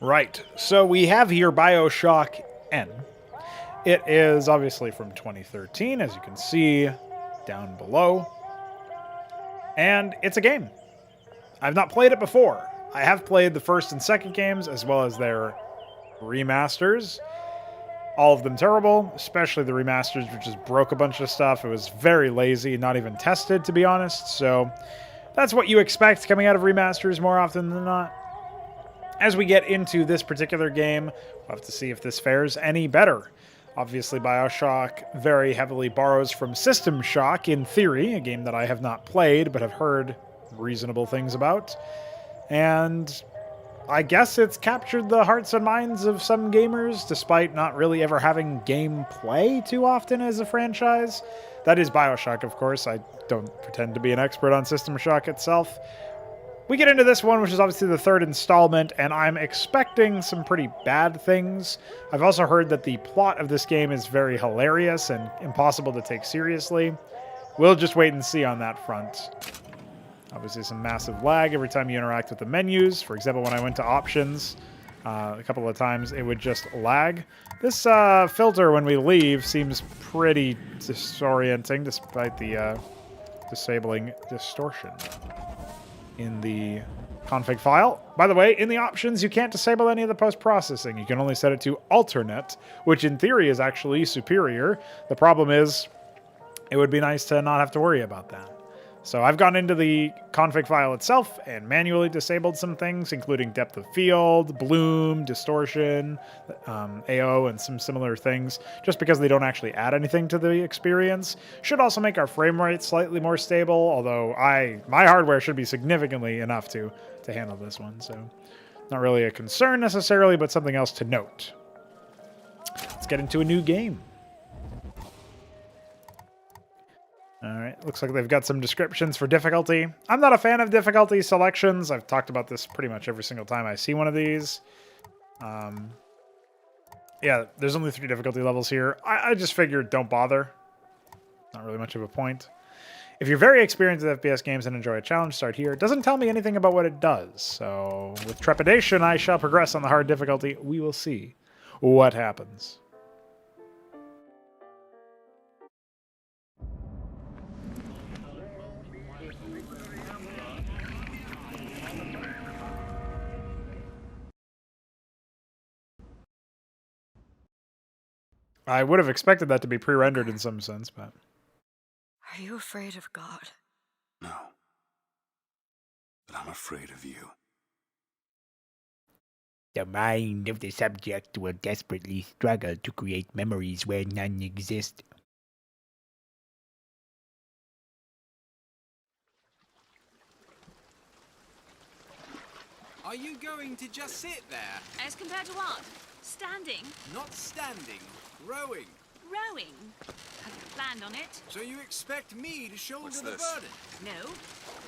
Right, so we have here Bioshock N. It is obviously from 2013, as you can see down below. And it's a game. I've not played it before. I have played the first and second games, as well as their remasters. All of them terrible, especially the remasters, which just broke a bunch of stuff. It was very lazy, not even tested, to be honest. So that's what you expect coming out of remasters more often than not. As we get into this particular game, we'll have to see if this fares any better. Obviously, Bioshock very heavily borrows from System Shock, in theory, a game that I have not played but have heard reasonable things about. And I guess it's captured the hearts and minds of some gamers, despite not really ever having gameplay too often as a franchise. That is Bioshock, of course. I don't pretend to be an expert on System Shock itself. We get into this one, which is obviously the third installment, and I'm expecting some pretty bad things. I've also heard that the plot of this game is very hilarious and impossible to take seriously. We'll just wait and see on that front. Obviously some massive lag every time you interact with the menus. For example, when I went to options a couple of times, it would just lag. This filter, when we leave, seems pretty disorienting, despite the disabling distortion in the config file. By the way, in the options, you can't disable any of the post-processing. You can only set it to alternate, which in theory is actually superior. The problem is, it would be nice to not have to worry about that. So I've gone into the config file itself and manually disabled some things, including depth of field, bloom, distortion, AO, and some similar things, just because they don't actually add anything to the experience. Should also make our frame rate slightly more stable, although my hardware should be significantly enough to handle this one, so not really a concern necessarily, but something else to note. Let's get into a new game. Alright, looks like they've got some descriptions for difficulty. I'm not a fan of difficulty selections. I've talked about this pretty much every single time I see one of these. Yeah, there's only 3 difficulty levels here. I just figured don't bother. Not really much of a point. If you're very experienced with FPS games and enjoy a challenge, start here. It doesn't tell me anything about what it does. So with trepidation, I shall progress on the hard difficulty. We will see what happens. I would have expected that to be pre-rendered in some sense, but... Are you afraid of God? No. But I'm afraid of you. The mind of the subject will desperately struggle to create memories where none exist. Are you going to just sit there? As compared to what? Standing? Not standing, rowing. Rowing? Hadn't planned on it. So you expect me to shoulder What's the this? burden? No.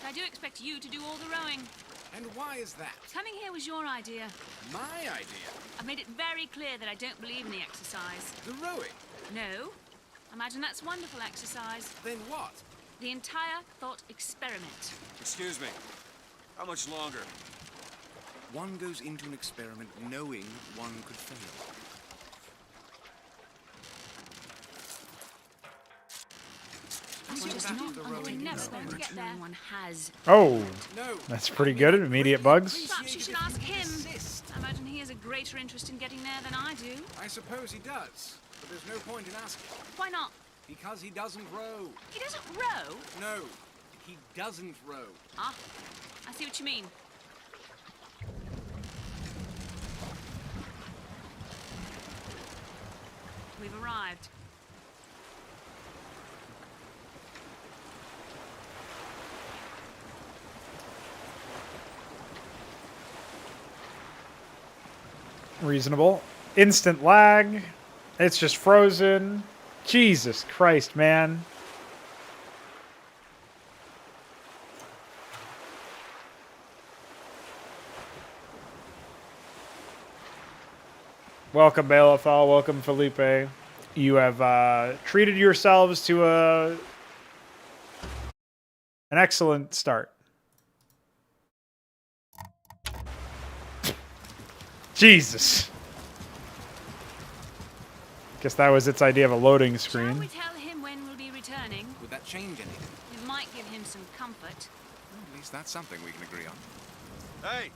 But I do expect you to do all the rowing. And why is that? Coming here was your idea. My idea? I've made it very clear that I don't believe in the exercise. The rowing? No. Imagine that's wonderful exercise. Then what? The entire thought experiment. Excuse me. How much longer? One goes into an experiment knowing one could fail. One has. Oh, No. that's pretty good. Immediate bugs. Perhaps you should ask him. Insist. I imagine he has a greater interest in getting there than I do. I suppose he does, but there's no point in asking. Why not? Because he doesn't row. He doesn't row. No, he doesn't row. Ah, I see what you mean. We've arrived. Reasonable. Instant lag. It's just frozen. Jesus Christ, man. Welcome, Balefal. Welcome, Felipe. You have treated yourselves to an excellent start. Jesus. Guess that was its idea of a loading Shall we screen. tell him when we'll be returning? Would that change anything? It might give him some comfort. Well, at least that's something we can agree on. Hey,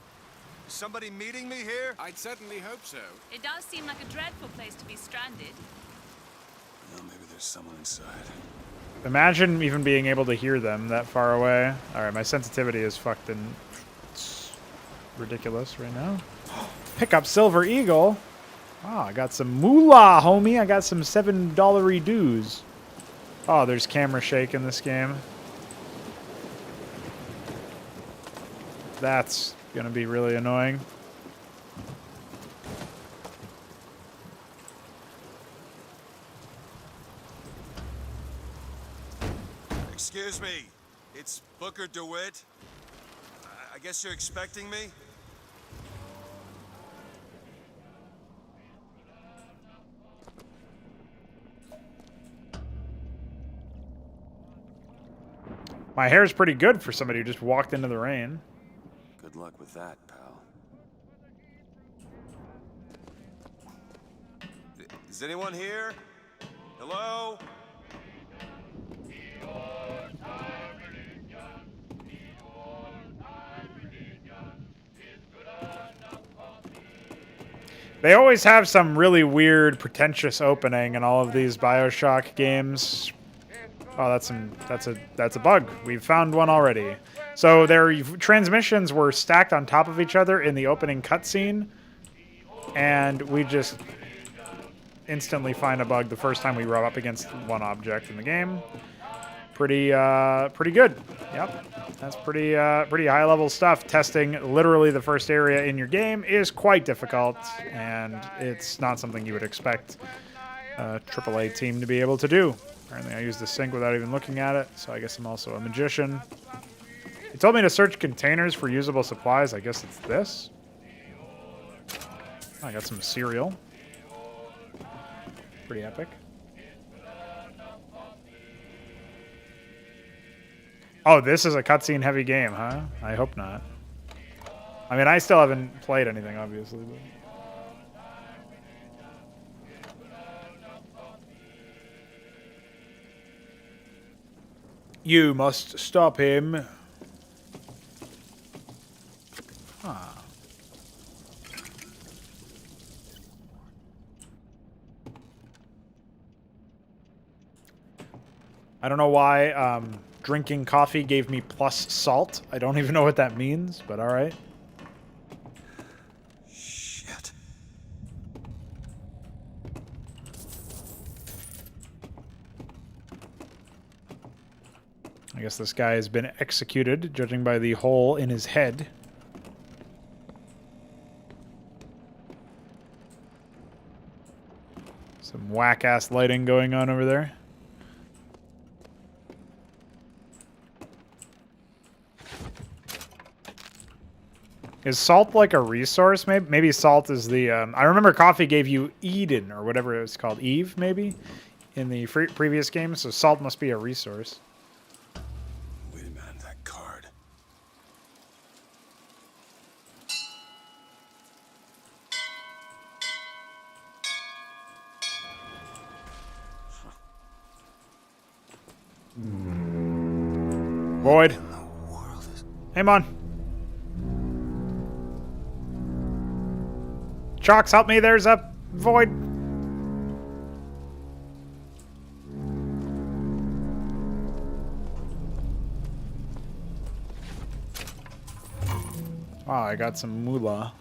is somebody meeting me here? I'd certainly hope so. It does seem like a dreadful place to be stranded. Well, maybe there's someone inside. Imagine even being able to hear them that far away. Alright, my sensitivity is fucked and it's ridiculous right now. Pick up Silver Eagle. Wow, I got some moolah, homie. I got some $7 dues. Oh, there's camera shake in this game. That's gonna be really annoying. Excuse me, it's Booker DeWitt. I guess you're expecting me? My hair's pretty good for somebody who just walked into the rain. Good luck with that, pal. Is anyone here? Hello? They always have some really weird, pretentious opening in all of these Bioshock games. Oh, that's a bug. We've found one already. So their transmissions were stacked on top of each other in the opening cutscene, and we just instantly find a bug the first time we rub up against one object in the game. Pretty good. Yep, that's pretty high level stuff. Testing literally the first area in your game is quite difficult, and it's not something you would expect a AAA team to be able to do. Apparently I used the sink without even looking at it, so I guess I'm also a magician. He told me to search containers for usable supplies. I guess it's this. I got some cereal. Pretty epic. Oh, this is a cutscene heavy game, huh? I hope not. I mean, I still haven't played anything, obviously. But... You must stop him. Huh. I don't know why drinking coffee gave me plus salt. I don't even know what that means, but all right. Shit. I guess this guy has been executed, judging by the hole in his head. Some whack-ass lighting going on over there. Is salt like a resource? Maybe salt is the... I remember coffee gave you Eden, or whatever it was called. Eve, maybe? In the previous game, so salt must be a resource. Wait a minute, that card. Void. What in the world is... Hey, man. Chalks, help me. There's a void. Wow, I got some moolah.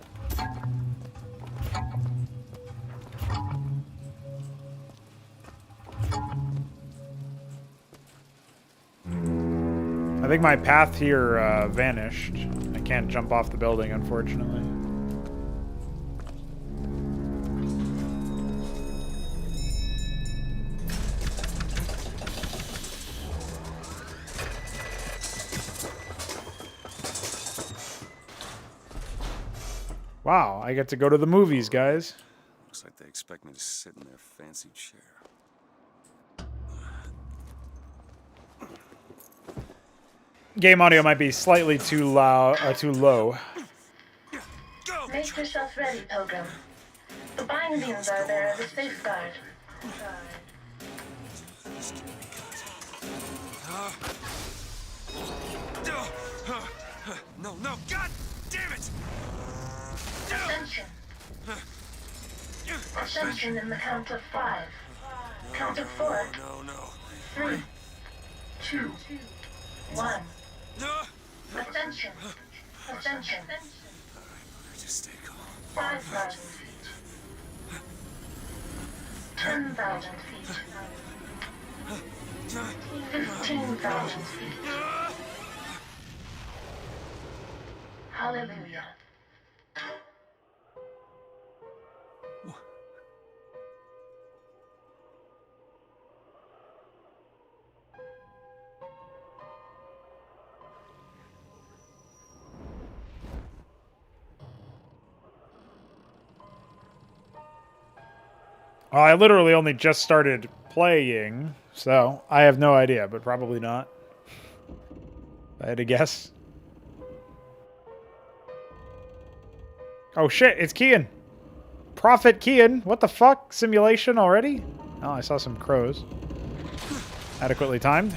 I think my path here vanished. I can't jump off the building, unfortunately. Wow, I get to go to the movies, guys. Looks like they expect me to sit in their fancy chair. Game audio might be slightly too loud, too low. Go! Make yourself ready, Pilgrim. The bindings are there as a safeguard. No, no, God damn it! Ascension. Ascension in the count of 5. Count of 4. No, no. 3, 2, 1. No! Ascension. Ascension. Just stay calm. 5,000 feet. 10,000 feet. 15,000 feet. Hallelujah. Well, I literally only just started playing, so I have no idea, but probably not. If I had to guess. Oh shit, it's Kian. Prophet Kian. What the fuck? Simulation already? Oh, I saw some crows. Adequately timed.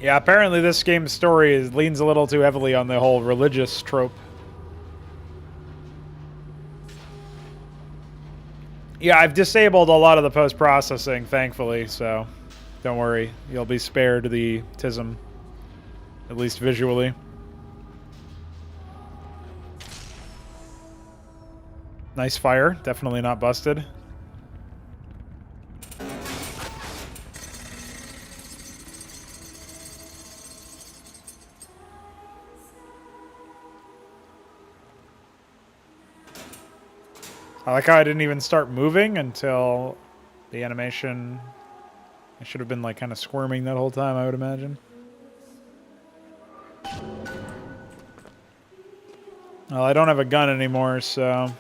Yeah, apparently this game's story leans a little too heavily on the whole religious trope. Yeah, I've disabled a lot of the post-processing, thankfully, so don't worry. You'll be spared the tism, at least visually. Nice fire, definitely not busted. I like how I didn't even start moving until the animation. I should have been like kind of squirming that whole time, I would imagine. Well, I don't have a gun anymore, so...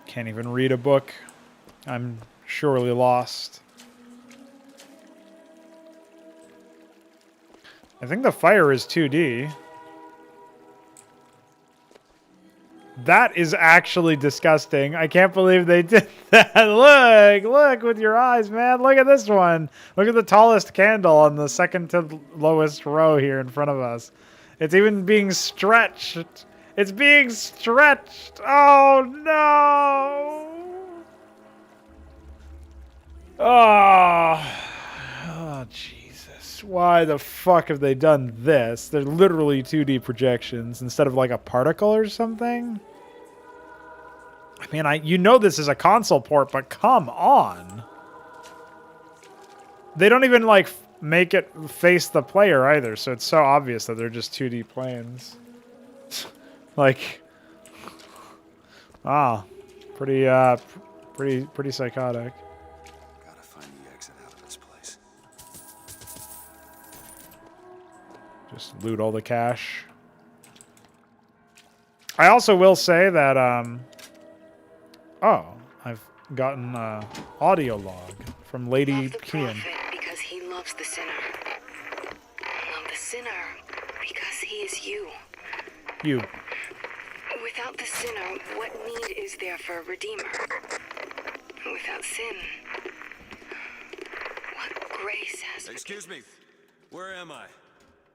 Can't even read a book. I'm surely lost. I think the fire is 2D. That is actually disgusting. I can't believe they did that. Look with your eyes, man. Look at this one. Look at the tallest candle on the second to lowest row here in front of us. It's even being stretched. It's being stretched. Oh, no. Oh, Jesus. Why the fuck have they done this? They're literally 2D projections instead of like a particle or something. I mean, you know this is a console port, but come on. They don't even like make it face the player either, so it's so obvious that they're just 2D planes. Like, pretty psychotic. Gotta find the exit out of this place. Just loot all the cash. I also will say that, oh, I've gotten an audio log from Lady Kian. Because he loves the sinner. Love the sinner because he is you. You. Without the sinner, what need is there for a redeemer? Without sin, what grace has... Excuse me. Where am I?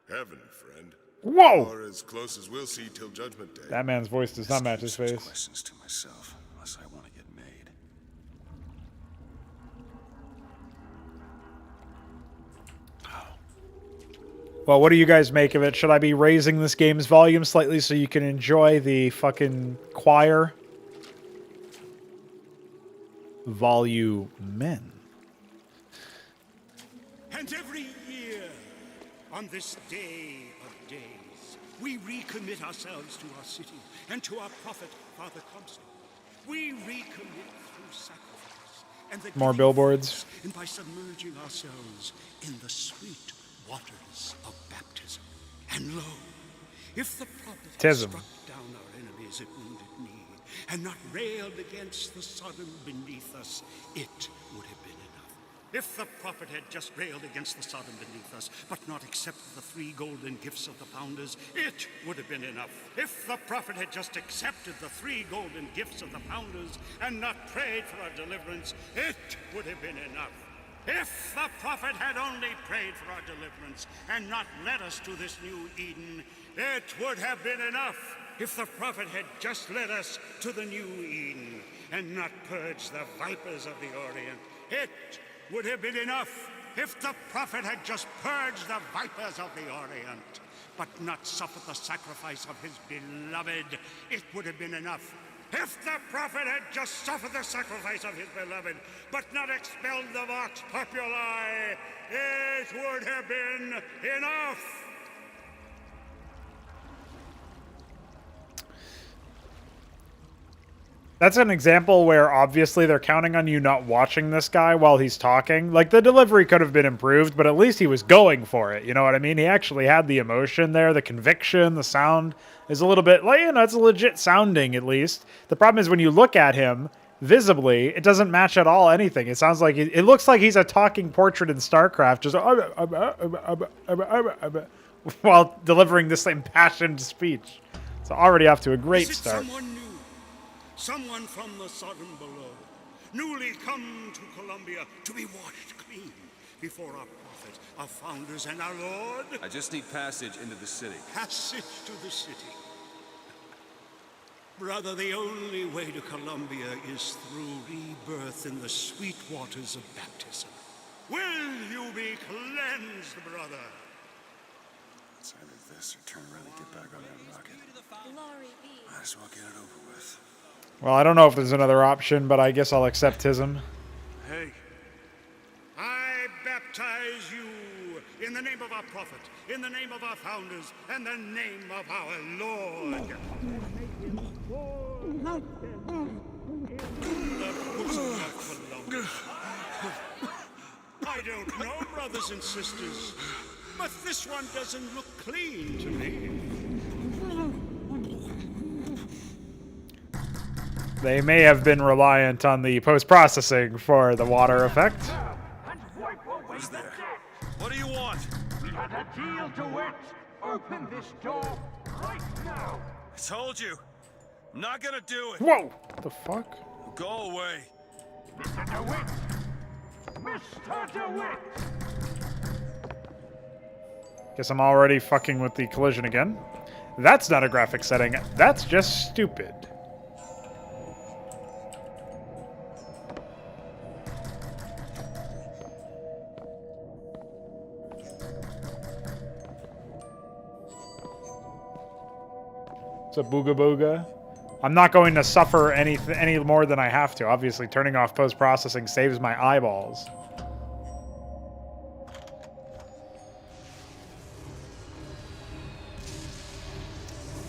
Heaven, friend. Whoa! Or as close as we'll see till Judgment Day. That man's voice does not match his Such face. questions to myself, unless I want to get made. Well, what do you guys make of it? Should I be raising this game's volume slightly so you can enjoy the fucking choir? Volumen. And every year, On this day of days, we recommit ourselves to our city and to our prophet, Father Comstock. We recommit through sacrifice and the More giving billboards. thanks, and by submerging ourselves in the sweet waters of baptism. And lo, if the prophet had Tism. struck down our enemies at wounded knee and not railed against the Sodom beneath us, it would have been enough. If the prophet had just railed against the Sodom beneath us, but not accepted the 3 golden gifts of the founders, it would have been enough. If the prophet had just accepted the 3 golden gifts of the founders and not prayed for our deliverance, it would have been enough. If the prophet had only prayed for our deliverance and not led us to this new Eden, it would have been enough. If the prophet had just led us to the new Eden and not purged the vipers of the Orient, it would have been enough. If the prophet had just purged the vipers of the Orient, but not suffered the sacrifice of his beloved, it would have been enough. If the prophet had just suffered the sacrifice of his beloved, but not expelled the vox populi, it would have been enough. That's an example where obviously they're counting on you not watching this guy while he's talking. Like, the delivery could have been improved, but at least he was going for it. You know what I mean? He actually had the emotion there, the conviction, the sound is a little bit, like, you know, it's legit sounding at least. The problem is when you look at him visibly, it doesn't match at all anything. It sounds like, it looks like he's a talking portrait in StarCraft, just while delivering this impassioned speech. It's already off to a great start. Someone from the Sodom below, newly come to Columbia to be washed clean before our prophet, our founders, and our Lord. I just need passage into the city. Passage to the city. Brother, the only way to Columbia is through rebirth in the sweet waters of baptism. Will you be cleansed, brother? It's either this or turn around and get back on that rocket. Might as well get it over with. Well, I don't know if there's another option, but I guess I'll accept hism. Hey, I baptize you in the name of our prophet, in the name of our founders, and the name of our Lord. I don't know, brothers and sisters, but this one doesn't look clean to me. They may have been reliant on the post-processing for the water effect. Who's there? What do you want? We had a deal to it. Open this door right now. I told you. I'm not gonna do it. Whoa! What the fuck? Go away. Mr. DeWitt! Mr. DeWitt! Guess I'm already fucking with the collision again. That's not a graphic setting. That's just stupid. It's a booga booga. I'm not going to suffer any more than I have to. Obviously, turning off post-processing saves my eyeballs.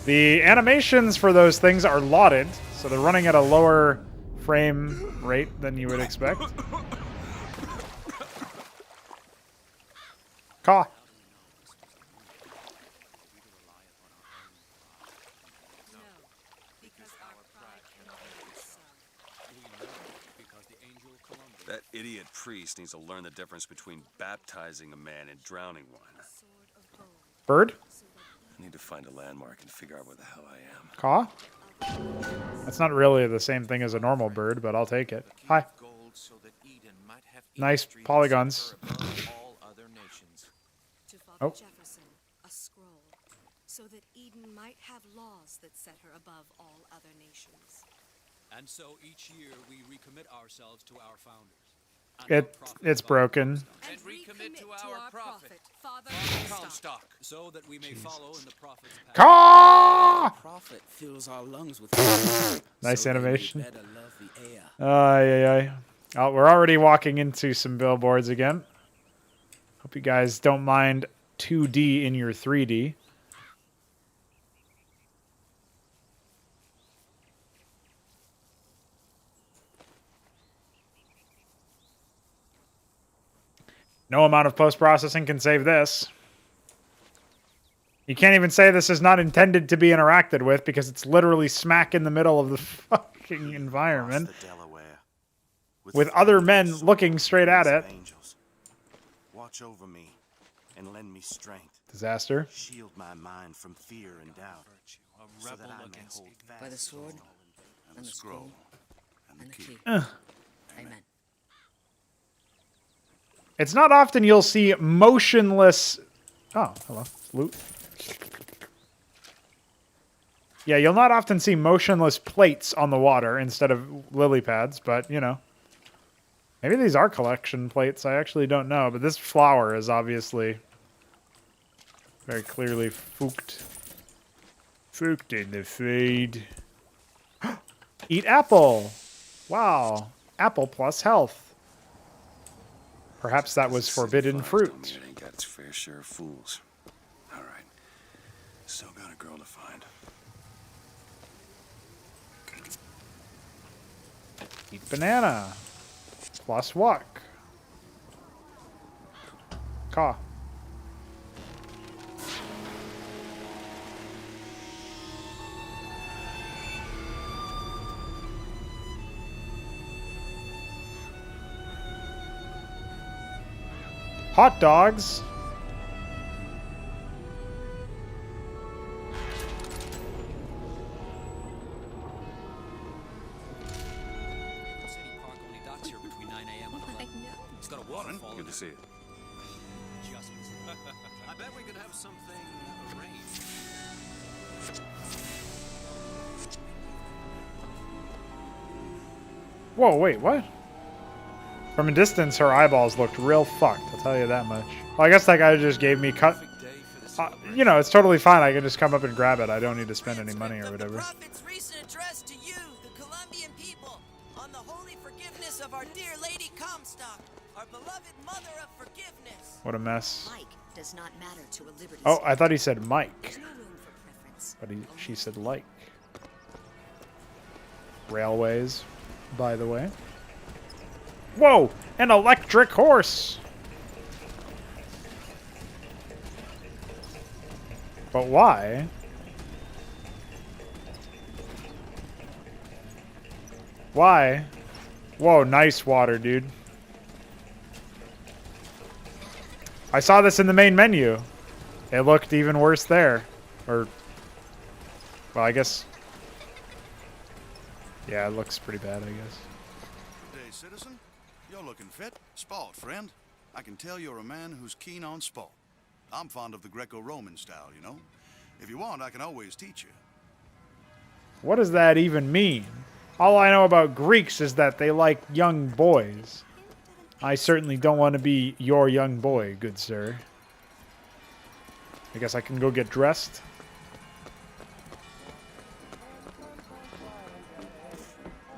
The animations for those things are lauded, so they're running at a lower frame rate than you would expect. Caw. That idiot priest needs to learn the difference between baptizing a man and drowning one. Bird? I need to find a landmark and figure out where the hell I am. Caw? That's not really the same thing as a normal bird, but I'll take it. Hi. Nice polygons. Oh. Jefferson, a scroll, so that Eden might have laws that set her above all other nations. And so each year we recommit ourselves to our founders. It's broken. And recommit to our prophet, Father Comstock, so that we may follow in the prophet's path. Caw! Prophet fills our lungs with Nice so animation. better love the air. Ay. Oh, we're already walking into some billboards again. Hope you guys don't mind 2D in your 3D. No amount of post-processing can save this. You can't even say this is not intended to be interacted with because it's literally smack in the middle of the fucking environment. With other men looking straight at it. Watch over me and lend me strength. Disaster. Shield my mind from fear and doubt. So that I may hold fast By the sword and the scroll and the key. Amen. It's not often you'll see motionless... Oh, hello. Loot. Yeah, you'll not often see motionless plates on the water instead of lily pads, but, you know. Maybe these are collection plates. I actually don't know, but this flower is obviously very clearly fooked. Fooked in the feed. Eat apple. Wow. Apple plus health. Perhaps that was forbidden fruit. It ain't got its fair share of fools. All right. Still got a girl to find. Eat banana. Plus walk. Caw. Hot dogs. City Park only docks here between 9 a.m. on a Monday. It's got a waterfall. Good to see you. Just I bet we could have something arranged. Whoa, wait, what? From a distance, her eyeballs looked real fucked, I'll tell you that much. Well, I guess that guy just gave me cut... you know, it's totally fine. I can just come up and grab it. I don't need to spend any money or whatever. Prophet's recent address to you, the Colombian people, on the holy forgiveness of our dear Lady Comstock, our beloved mother of forgiveness. What a mess. Mike does not matter to a liberty. Oh, I thought he said Mike. There's no room for preference. But she said like. Railways, by the way. Whoa! An electric horse! But why? Why? Whoa, nice water, dude. I saw this in the main menu. It looked even worse there. Or... well, I guess... yeah, it looks pretty bad, I guess. Good day, citizen. You're looking fit. Sport, friend. I can tell you're a man who's keen on sport. I'm fond of the Greco-Roman style, you know. If you want, I can always teach you. What does that even mean? All I know about Greeks is that they like young boys. I certainly don't want to be your young boy, good sir. I guess I can go get dressed.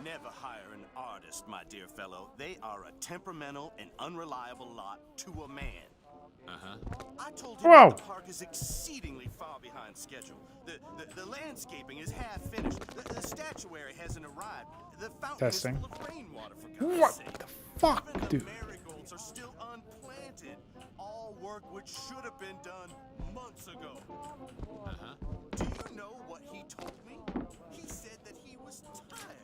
Never hire an artist, my dear fellow. They are a temperamental and unreliable lot to a man. I told him Whoa. the park is exceedingly far behind schedule. The landscaping is half finished. The statuary hasn't arrived. The fountain Testing. is full of rainwater, for God's What sake. the fuck, Even the dude? marigolds are still unplanted. All work which should have been done months ago. Do you know what he told me? He said that he was tired.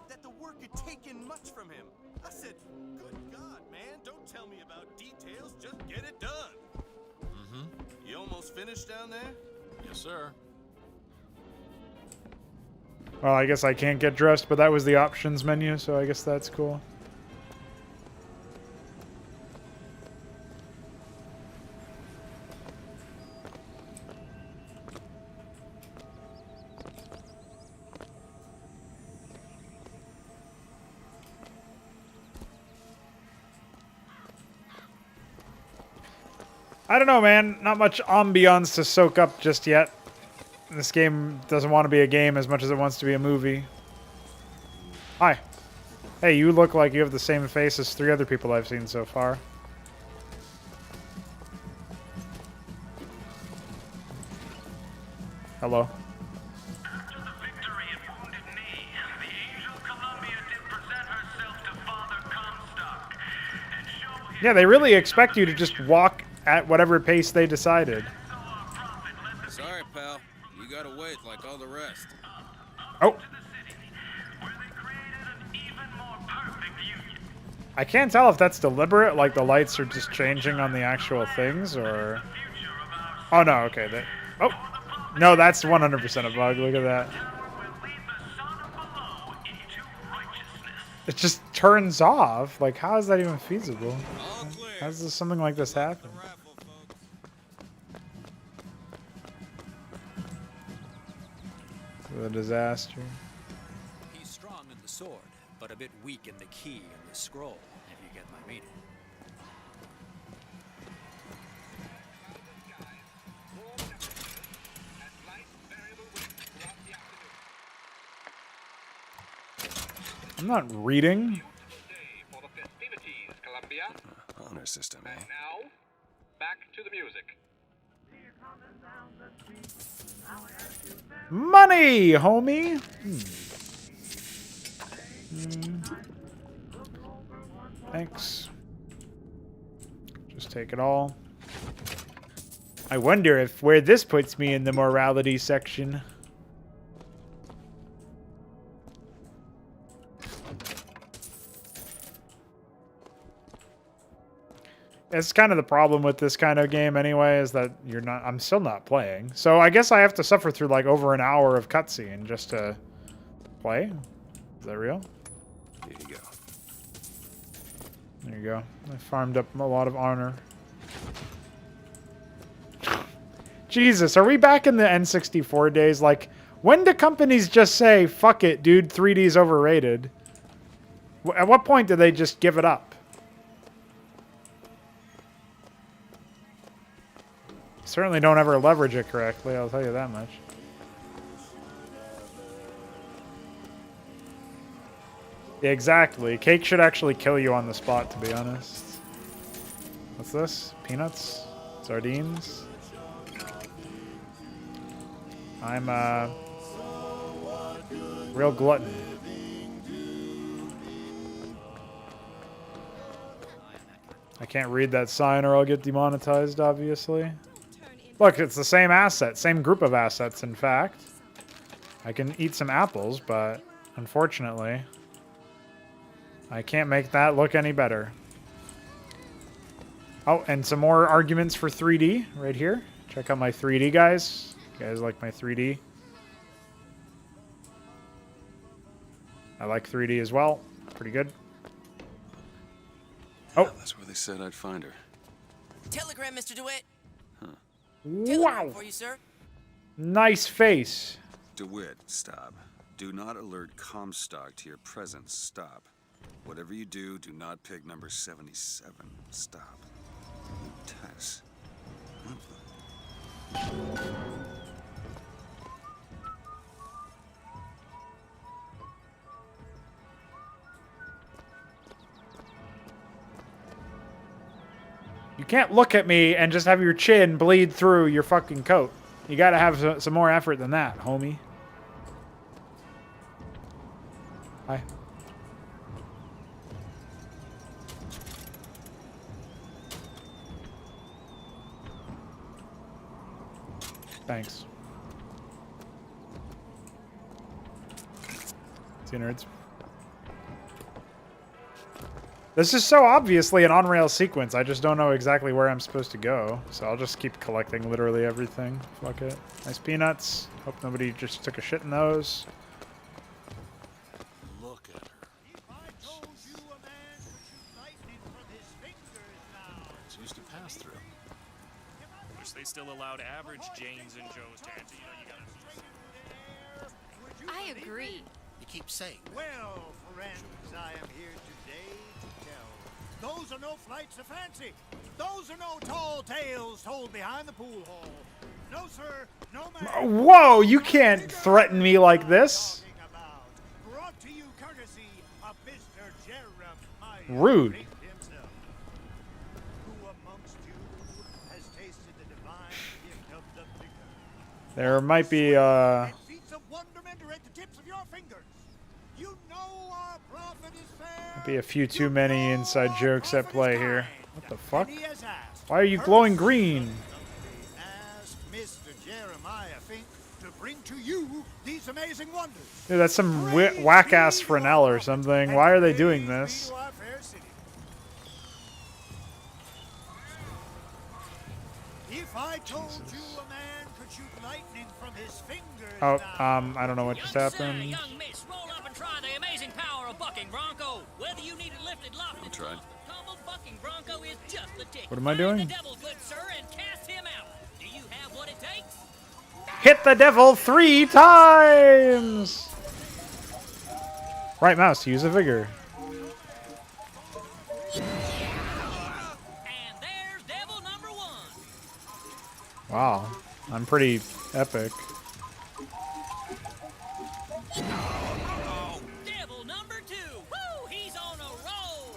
That the work had taken much from him. I said, good God, man, don't tell me about details, just get it done. You almost finished down there? Yes, sir. Well, I guess I can't get dressed, but that was the options menu, so I guess that's cool. I don't know, man. Not much ambiance to soak up just yet. This game doesn't want to be a game as much as it wants to be a movie. Hi. Hey, you look like you have the same face as 3 other people I've seen so far. Hello. Yeah, they really expect you to just walk at whatever pace they decided. Sorry, pal. You gotta wait like all the rest. Oh. I can't tell if that's deliberate, like the lights are just changing on the actual things, or... Oh, no, okay. Oh. No, that's 100% a bug. Look at that. It just turns off. Like, how is that even feasible? How does something like this happen? The disaster. He's strong in the sword, but a bit weak in the key and the scroll, if you get my meaning. I'm not reading. Honor system, eh? Now, back to the music. Money, homie! Thanks. Just take it all. I wonder if where this puts me in the morality section. It's kind of the problem with this kind of game anyway, is that I'm still not playing. So I guess I have to suffer through like over an hour of cutscene just to play. Is that real? Here you go. There you go. I farmed up a lot of honor. Jesus, are we back in the N64 days? Like, when do companies just say, fuck it, dude, 3D's overrated? At what point do they just give it up? Certainly don't ever leverage it correctly, I'll tell you that much. Exactly. Cake should actually kill you on the spot, to be honest. What's this? Peanuts? Sardines? I'm a real glutton. I can't read that sign or I'll get demonetized, obviously. Look, it's the same asset, same group of assets, in fact. I can eat some apples, but unfortunately, I can't make that look any better. Oh, and some more arguments for 3D right here. Check out my 3D, guys. You guys like my 3D? I like 3D as well. Pretty good. Oh, that's where they said I'd find her. Telegram, Mr. DeWitt. Wow. For you, sir. Nice face. DeWitt, stop. Do not alert Comstock to your presence. Stop. Whatever you do, do not pick number 77. Stop. Tess. You can't look at me and just have your chin bleed through your fucking coat. You gotta have some more effort than that, homie. Hi. Thanks. See you, nerds. This is so obviously an on-rail sequence. I just don't know exactly where I'm supposed to go. So I'll just keep collecting literally everything. Fuck it. Nice peanuts. Hope nobody just took a shit in those. Look at her. It's used to pass through. Wish they still allowed average Janes and Joes to enter. I agree. You keep saying that. Well, friends, I am here today to tell. Those are no flights of fancy. Those are no tall tales told behind the pool hall. No, sir, no man. Whoa, you can't threaten me like this. Brought to you courtesy of Mr. Jeremiah. Rude. Himself. Who amongst you has tasted the divine gift of the vicar? There might be Feats of wonderment are at the tips of your fingers. You know our prophet is fair. a few too many inside jokes at play here. What the fuck? Why are you glowing green? Ask Mr. Jeremiah Fink to bring to you these amazing wonders. Dude, that's some whack-ass Fresnel or something. Why are they doing this? To our fair city. If I told you a man could shoot lightning from his fingers, Oh, I don't know what just happened. Young miss, roll up and try the amazing power of bucking bronco. Whether you need it lifted, lofted, try. tumbled, bucking bronco is just the tick. What am I Find doing? the devil, good sir, and cast him out. Do you have what it takes? Hit the devil 3 times! Right mouse to use a vigor. And there's devil number 1. Wow, I'm pretty epic. Devil number 2. Woo, he's on a roll.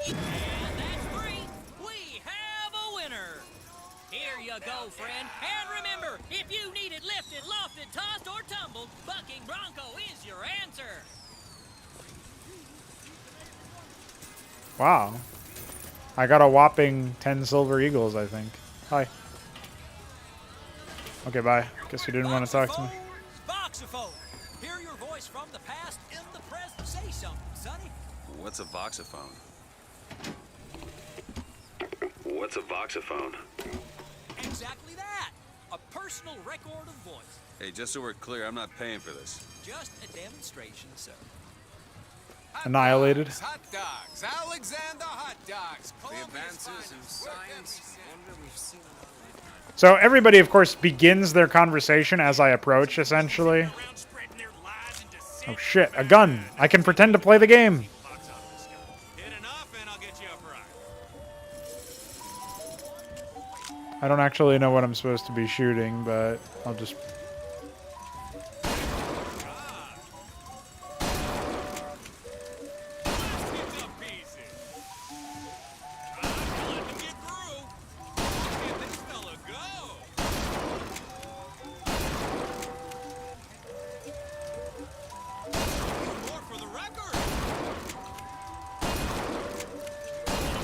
And that's 3. We have a winner. Here you go, friend. And remember, if you need it lifted, lofted, tossed, or tumbled, bucking bronco is your answer. Wow. I got a whopping 10 silver eagles, I think. Hi. Okay, bye. Guess you didn't want to talk to me. Voxophone. Hear your voice from the past in the present. Say something, Sonny. What's a voxophone? What's a voxophone? Exactly that. A personal record of voice. Hey, just so we're clear, I'm not paying for this. Just a demonstration, sir. Annihilated. Hot dogs. Alexander hot dogs. The advances in science. Wonder we've seen in our lifetime. So everybody, of course, begins their conversation as I approach, essentially. Oh shit, a gun! I can pretend to play the game! I don't actually know what I'm supposed to be shooting, but I'll just...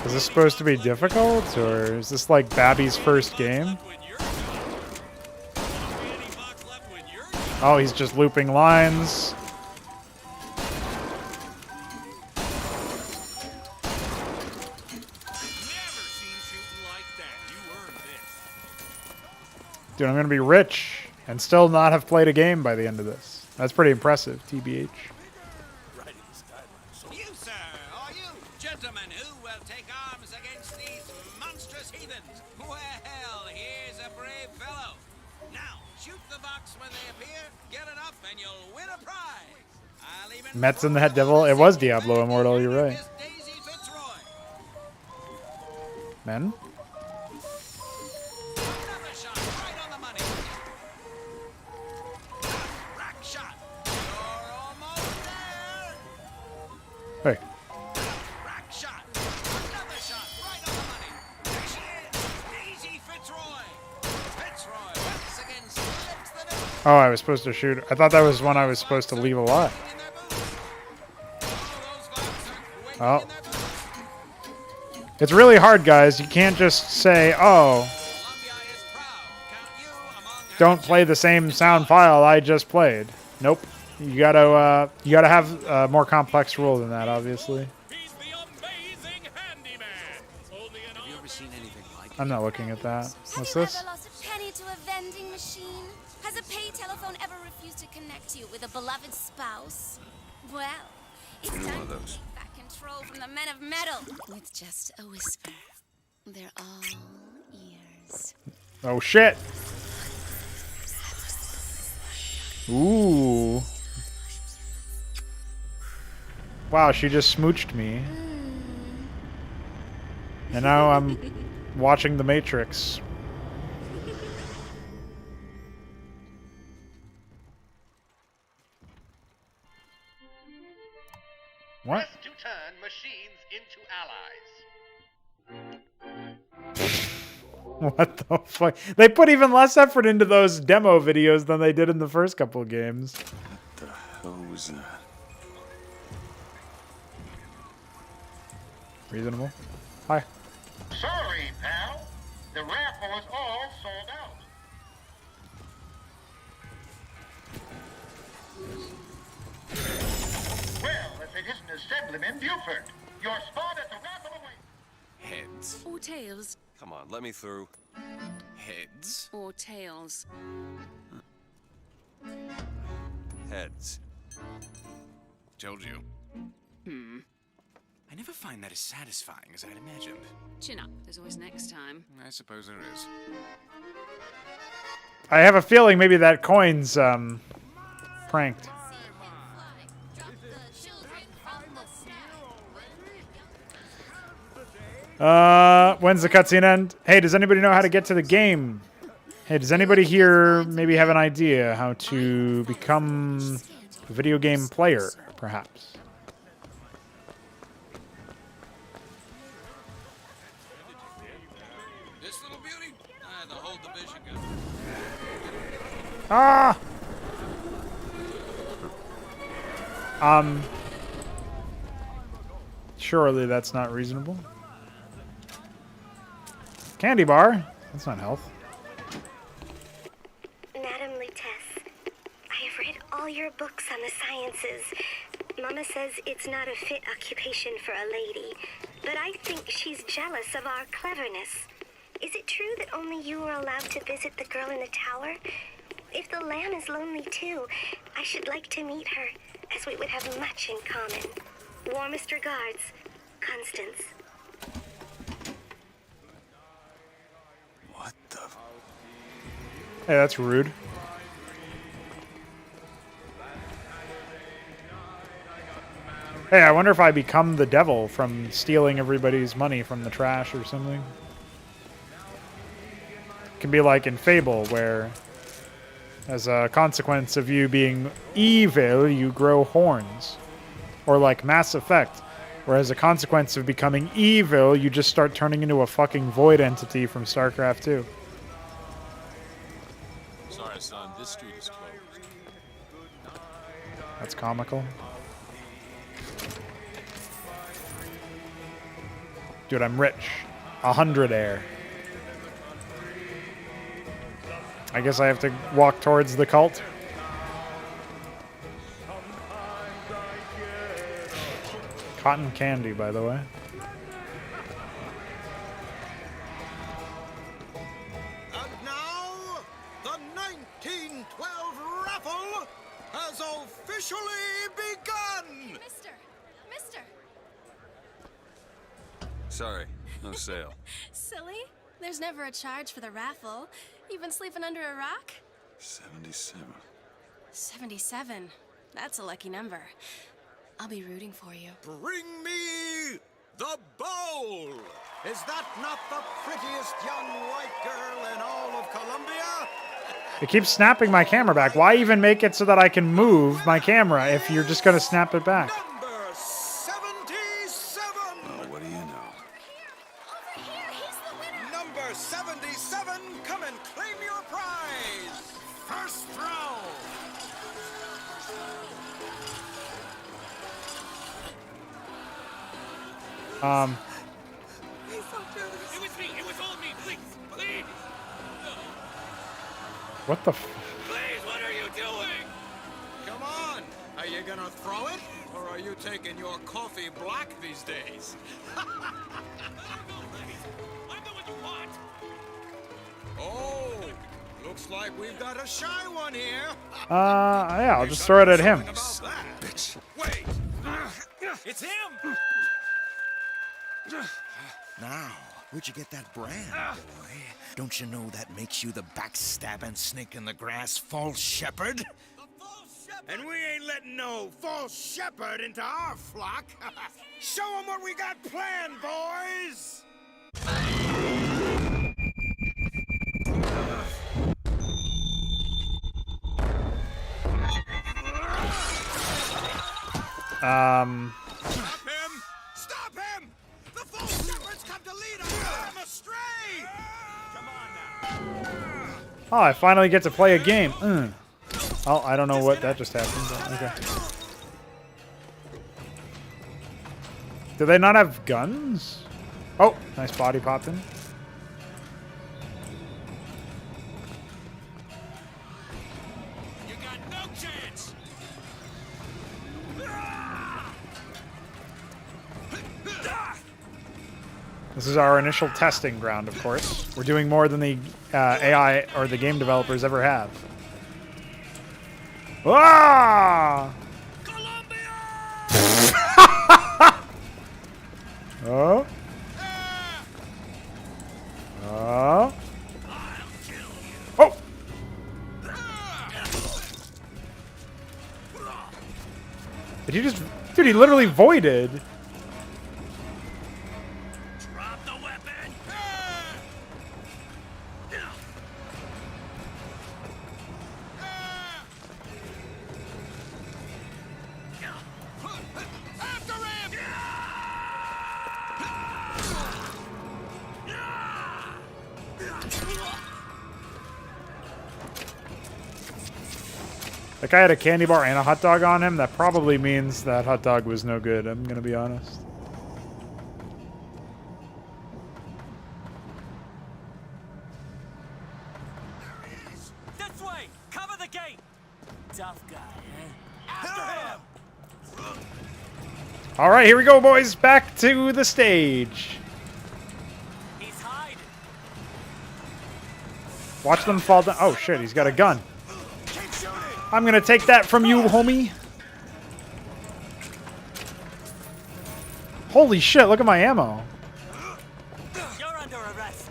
Is this supposed to be difficult, or is this like Babby's first game? Oh, he's just looping lines. Dude, I'm gonna be rich and still not have played a game by the end of this. That's pretty impressive, TBH. You, sir, or you, gentlemen, who will take arms against these monstrous heathens? Well, here's a brave fellow. Now, shoot the Vox when they appear, get it up, and you'll win a prize. I'll even Mets in the Head Devil. It was Diablo Immortal, you're right. Men? Hey. Oh, I was supposed to shoot. I thought that was when I was supposed to leave a lot. Oh. It's really hard, guys. You can't just say, oh, don't play the same sound file I just played. Nope. You gotta have a more complex rule than that, obviously. I'm not looking at that. What's this? Ever lost a penny to a vending machine? Has a pay telephone ever refused to connect you with a beloved spouse? Well, it's time to take back control from the men of metal with just a whisper. They're all ears. Oh shit! Ooh. Wow, she just smooched me. And now I'm watching The Matrix. What? Press to turn machines into allies. What the fuck? They put even less effort into those demo videos than they did in the first couple of games. What the hell was that? Reasonable. Hi. Sorry, pal. The raffle is all sold out. Well, if it isn't Assemblyman Buford, your spot at the raffle awaits. Heads. Or tails. Come on, let me through. Heads. Or tails. Heads. Told you. I never find that as satisfying as I'd imagined. Chin up. There's always next time. I suppose there is. I have a feeling maybe that coin's pranked. When's the cutscene end? Hey, does anybody know how to get to the game? Hey, does anybody here maybe have an idea how to become a video game player, perhaps? This little beauty? The whole division got. Ah! Surely that's not reasonable. Candy bar? That's not health. Madame Lutece, I have read all your books on the sciences. Mama says it's not a fit occupation for a lady, but I think she's jealous of our cleverness. Is it true that only you are allowed to visit the girl in the tower? If the lamb is lonely too, I should like to meet her, as we would have much in common. Warmest regards, Constance. What the? Hey, that's rude. Hey, I wonder if I become the devil from stealing everybody's money from the trash or something. It can be like in Fable, where as a consequence of you being evil, you grow horns. Or like Mass Effect, where as a consequence of becoming evil, you just start turning into a fucking void entity from StarCraft 2. Sorry, son. This street is closed. That's comical. Dude, I'm rich. 100 air. I guess I have to walk towards the cult. Cotton candy, by the way. And now, the 1912 raffle has officially begun! Mister! Sorry, no sale. Silly? There's never a charge for the raffle. You've been sleeping under a rock? 77. 77. That's a lucky number. I'll be rooting for you. Bring me the bowl! Is that not the prettiest young white girl in all of Columbia? It keeps snapping my camera back. Why even make it so that I can move my camera if you're just going to snap it back? Number 77! Oh, what do you know? Over here, he's the winner! Number 77, come and claim your prize! First round! It was me. It was all me. Please. Please. What the Please, what are you doing? Come on! Are you gonna throw it? Or are you taking your coffee black these days? I'm the one you want. Oh, looks like we've got a shy one here. yeah, I'll just throw it at him. Bitch. Wait. It's him. Now, where'd you get that brand, boy? Don't you know that makes you the backstabbing snake in the grass false shepherd? And we ain't letting no false shepherd into our flock. Show them what we got planned, boys! Stop him! Stop him! The false shepherd's come to lead us! I'm astray! Come Oh, I finally get to play a game. Oh, I don't know what that just happened, but okay. Do they not have guns? Oh, nice body popping. You got no chance. This is our initial testing ground, of course. We're doing more than the AI or the game developers ever have. Ah! Oh. Oh. Oh. Did you just... Dude, he literally voided. Drop the weapon. After him. That guy had a candy bar and a hot dog on him. That probably means that hot dog was no good, I'm gonna be honest. This way! Cover the gate! Tough guy, eh? After him! Alright, here we go, boys. Back to the stage. He's hiding. Watch them fall down. Oh, shit, he's got a gun. I'm gonna take that from you, homie. Holy shit, look at my ammo. You're under arrest.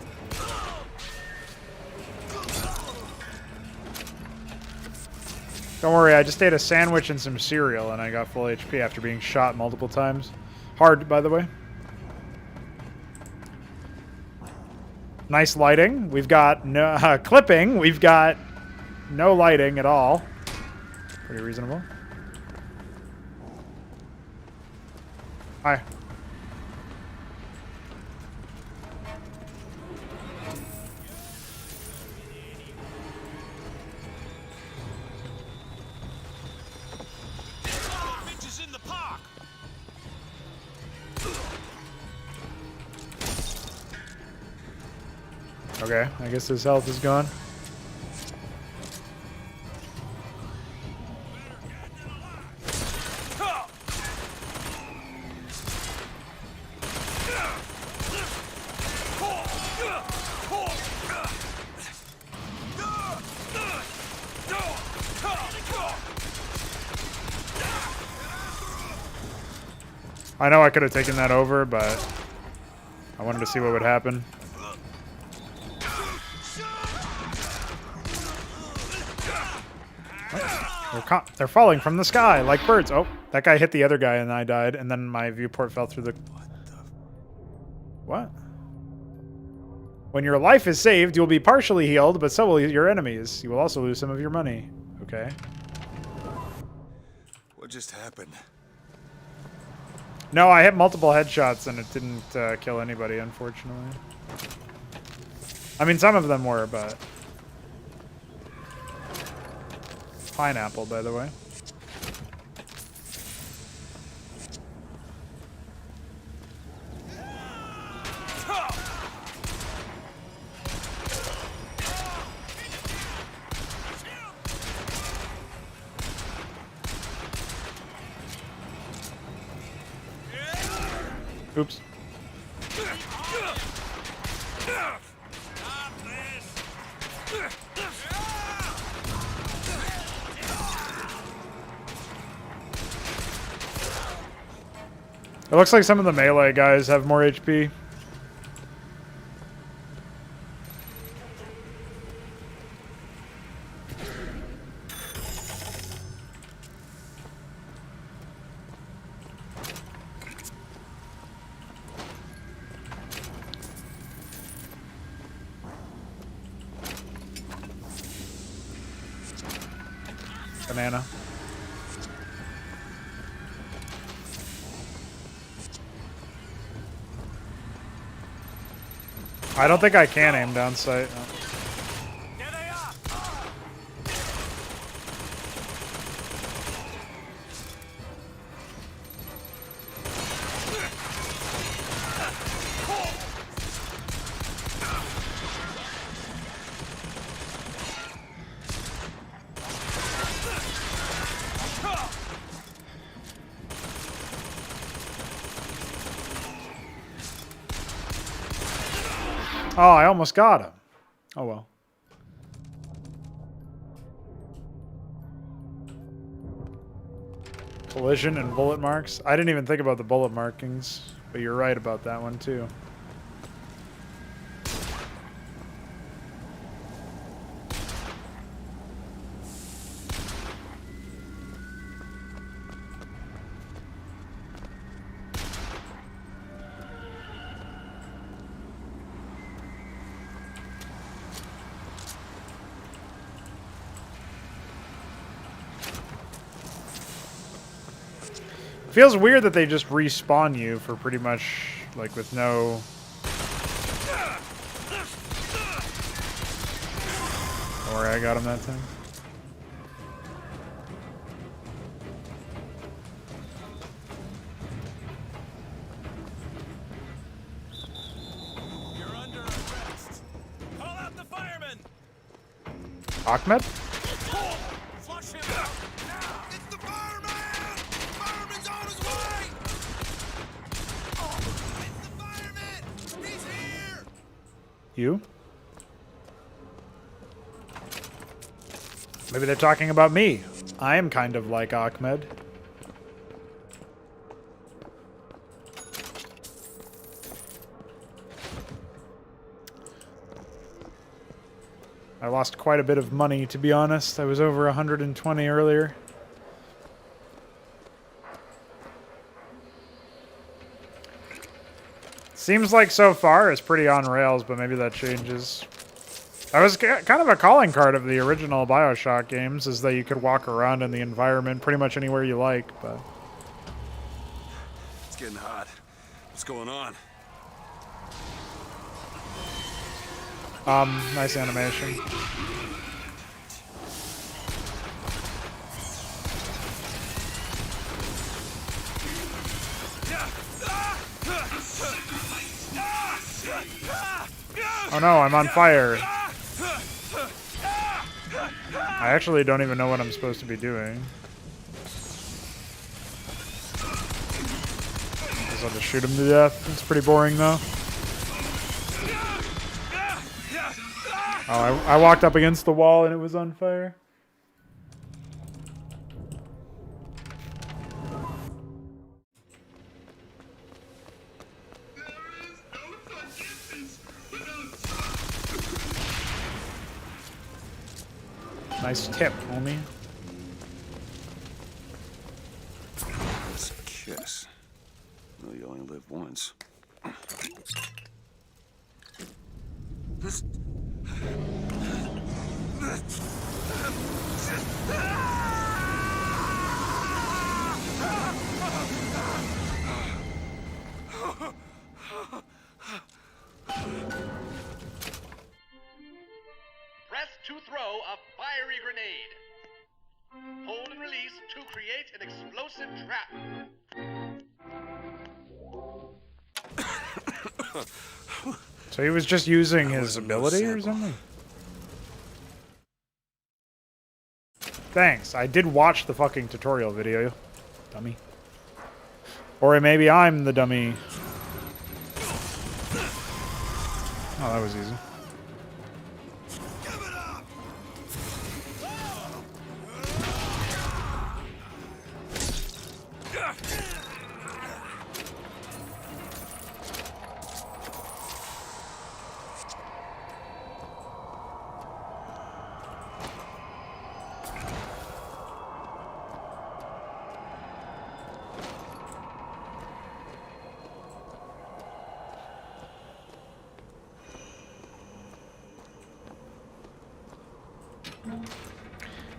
Don't worry, I just ate a sandwich and some cereal and I got full HP after being shot multiple times. Hard, by the way. Nice lighting. We've got no clipping. We've got no lighting at all. Pretty reasonable. Hi. Bitches in the park. Okay, I guess his health is gone. I know I could have taken that over, but I wanted to see what would happen. They're falling from the sky like birds. Oh, that guy hit the other guy and I died, and then my viewport fell through the... What? When your life is saved, you'll be partially healed, but so will your enemies. You will also lose some of your money. Okay. What just happened? No, I hit multiple headshots and it didn't kill anybody, unfortunately. I mean, some of them were, but... Pineapple, by the way. Oops. It looks like some of the melee guys have more HP. Banana. I don't think I can aim down sight. No. There they are! Oh, I almost got him. Oh well. Collision and bullet marks. I didn't even think about the bullet markings, but you're right about that one too. Feels weird that they just respawn you for pretty much, like, with no... Don't worry, I got him that time. You're under arrest. Call out the firemen. Ahmed? Flush him out now. It's the fireman. Fireman's on his way. Oh, it's the fireman. He's here. You? Maybe they're talking about me. I am kind of like Ahmed. I lost quite a bit of money, to be honest. I was over 120 earlier. Seems like so far it's pretty on rails, but maybe that changes. That was kind of a calling card of the original Bioshock games, is that you could walk around in the environment pretty much anywhere you like, but... It's getting hot. What's going on? Nice animation. Oh no, I'm on fire. I actually don't even know what I'm supposed to be doing. Guess I'll just shoot him to death. It's pretty boring though. Oh, I walked up against the wall and it was on fire. Nice tip, homie. It's a kiss. Well, you only live once. Press to throw a fiery grenade. Hold and release to create an explosive trap. So he was just using his ability or something? Thanks. I did watch the fucking tutorial video, dummy. Or maybe I'm the dummy. Oh, that was easy.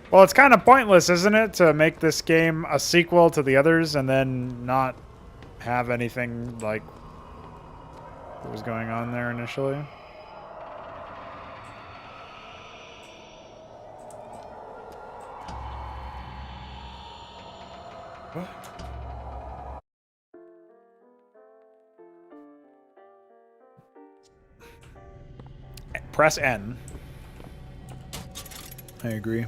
Well, it's kind of pointless, isn't it, to make this game a sequel to the others and then not have anything like what was going on there initially? What? Press N. I agree.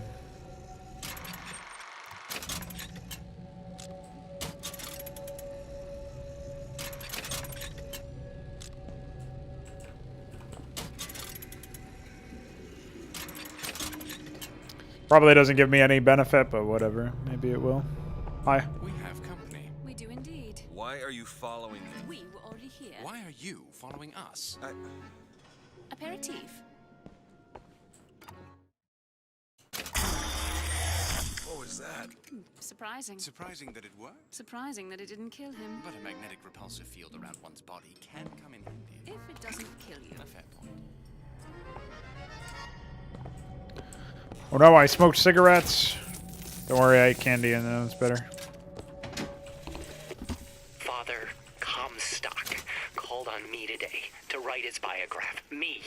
Probably doesn't give me any benefit, but whatever. Maybe it will. Hi. We have company. We do indeed. Why are you following me? We were already here. Why are you following us? Aperitif. What was that? Surprising. Surprising that it worked? Surprising that it didn't kill him. But a magnetic repulsive field around one's body can come in handy. If it doesn't kill you. A fair point. Oh no, I smoked cigarettes. Don't worry, I ate candy and then it's better. Father Comstock called on me today to write his biograph. Me.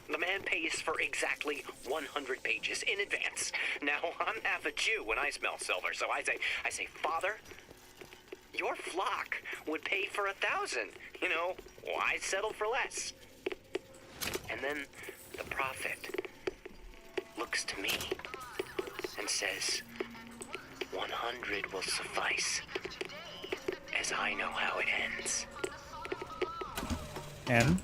The man pays for exactly 100 pages in advance. Now, I'm half a Jew when I smell silver, so I say, Father, your flock would pay for 1,000. You know, why settle for less? And then the prophet looks to me and says, 100 will suffice, as I know how it ends. And?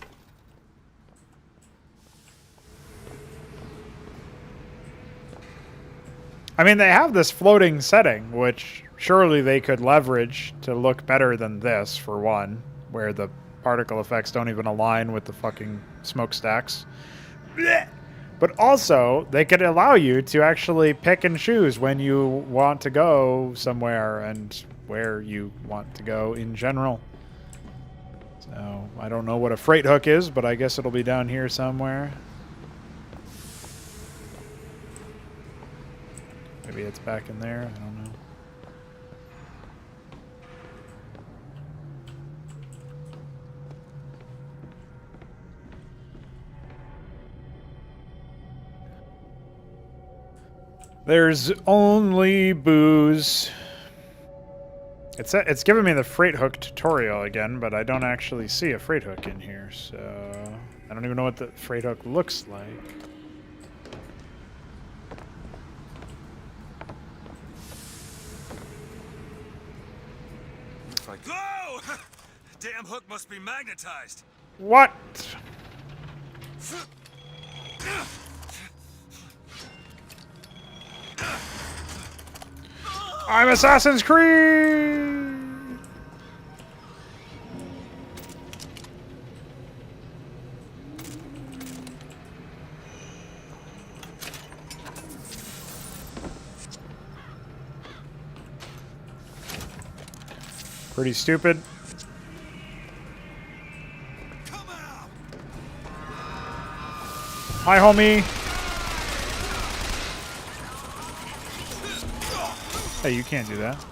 I mean, they have this floating setting, which surely they could leverage to look better than this, for one, where the particle effects don't even align with the fucking smokestacks. Blech. But also, they could allow you to actually pick and choose when you want to go somewhere and where you want to go in general. So, I don't know what a freight hook is, but I guess it'll be down here somewhere. Maybe it's back in there, I don't know. There's only booze. It's giving me the freight hook tutorial again, but I don't actually see a freight hook in here, so I don't even know what the freight hook looks like. Go! Damn hook must be magnetized. What? I'm Assassin's Creed! Pretty stupid. Hi, homie. Hey, you can't do that.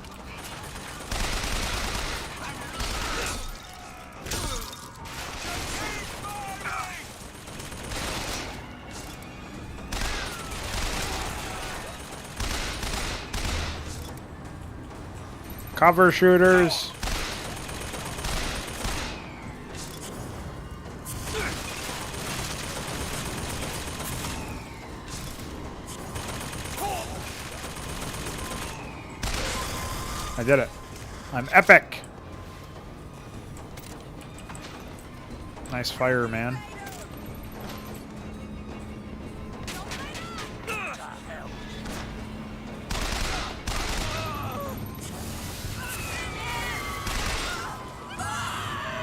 Cover shooters. I did it. I'm epic. Nice fire, man.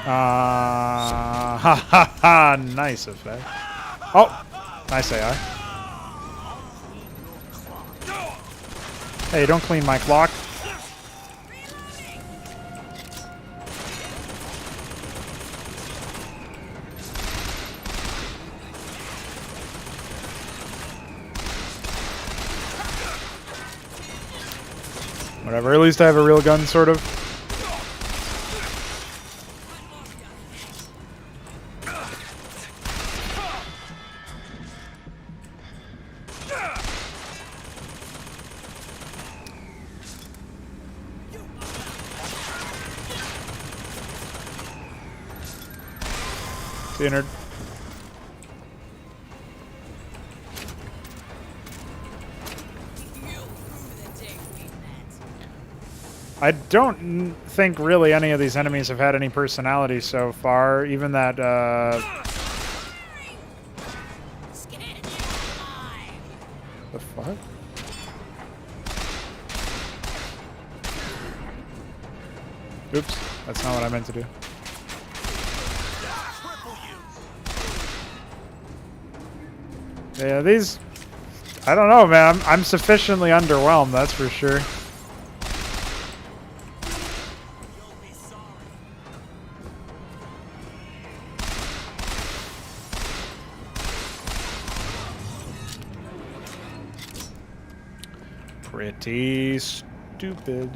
Ha ha ha! Nice effect. Oh, nice AI. Hey, don't clean my clock. Whatever, at least I have a real gun, sort of. Entered. I don't think really any of these enemies have had any personality so far. Even that, The fuck? Oops, that's not what I meant to do. Yeah, these... I don't know, man. I'm sufficiently underwhelmed, that's for sure. Pretty stupid.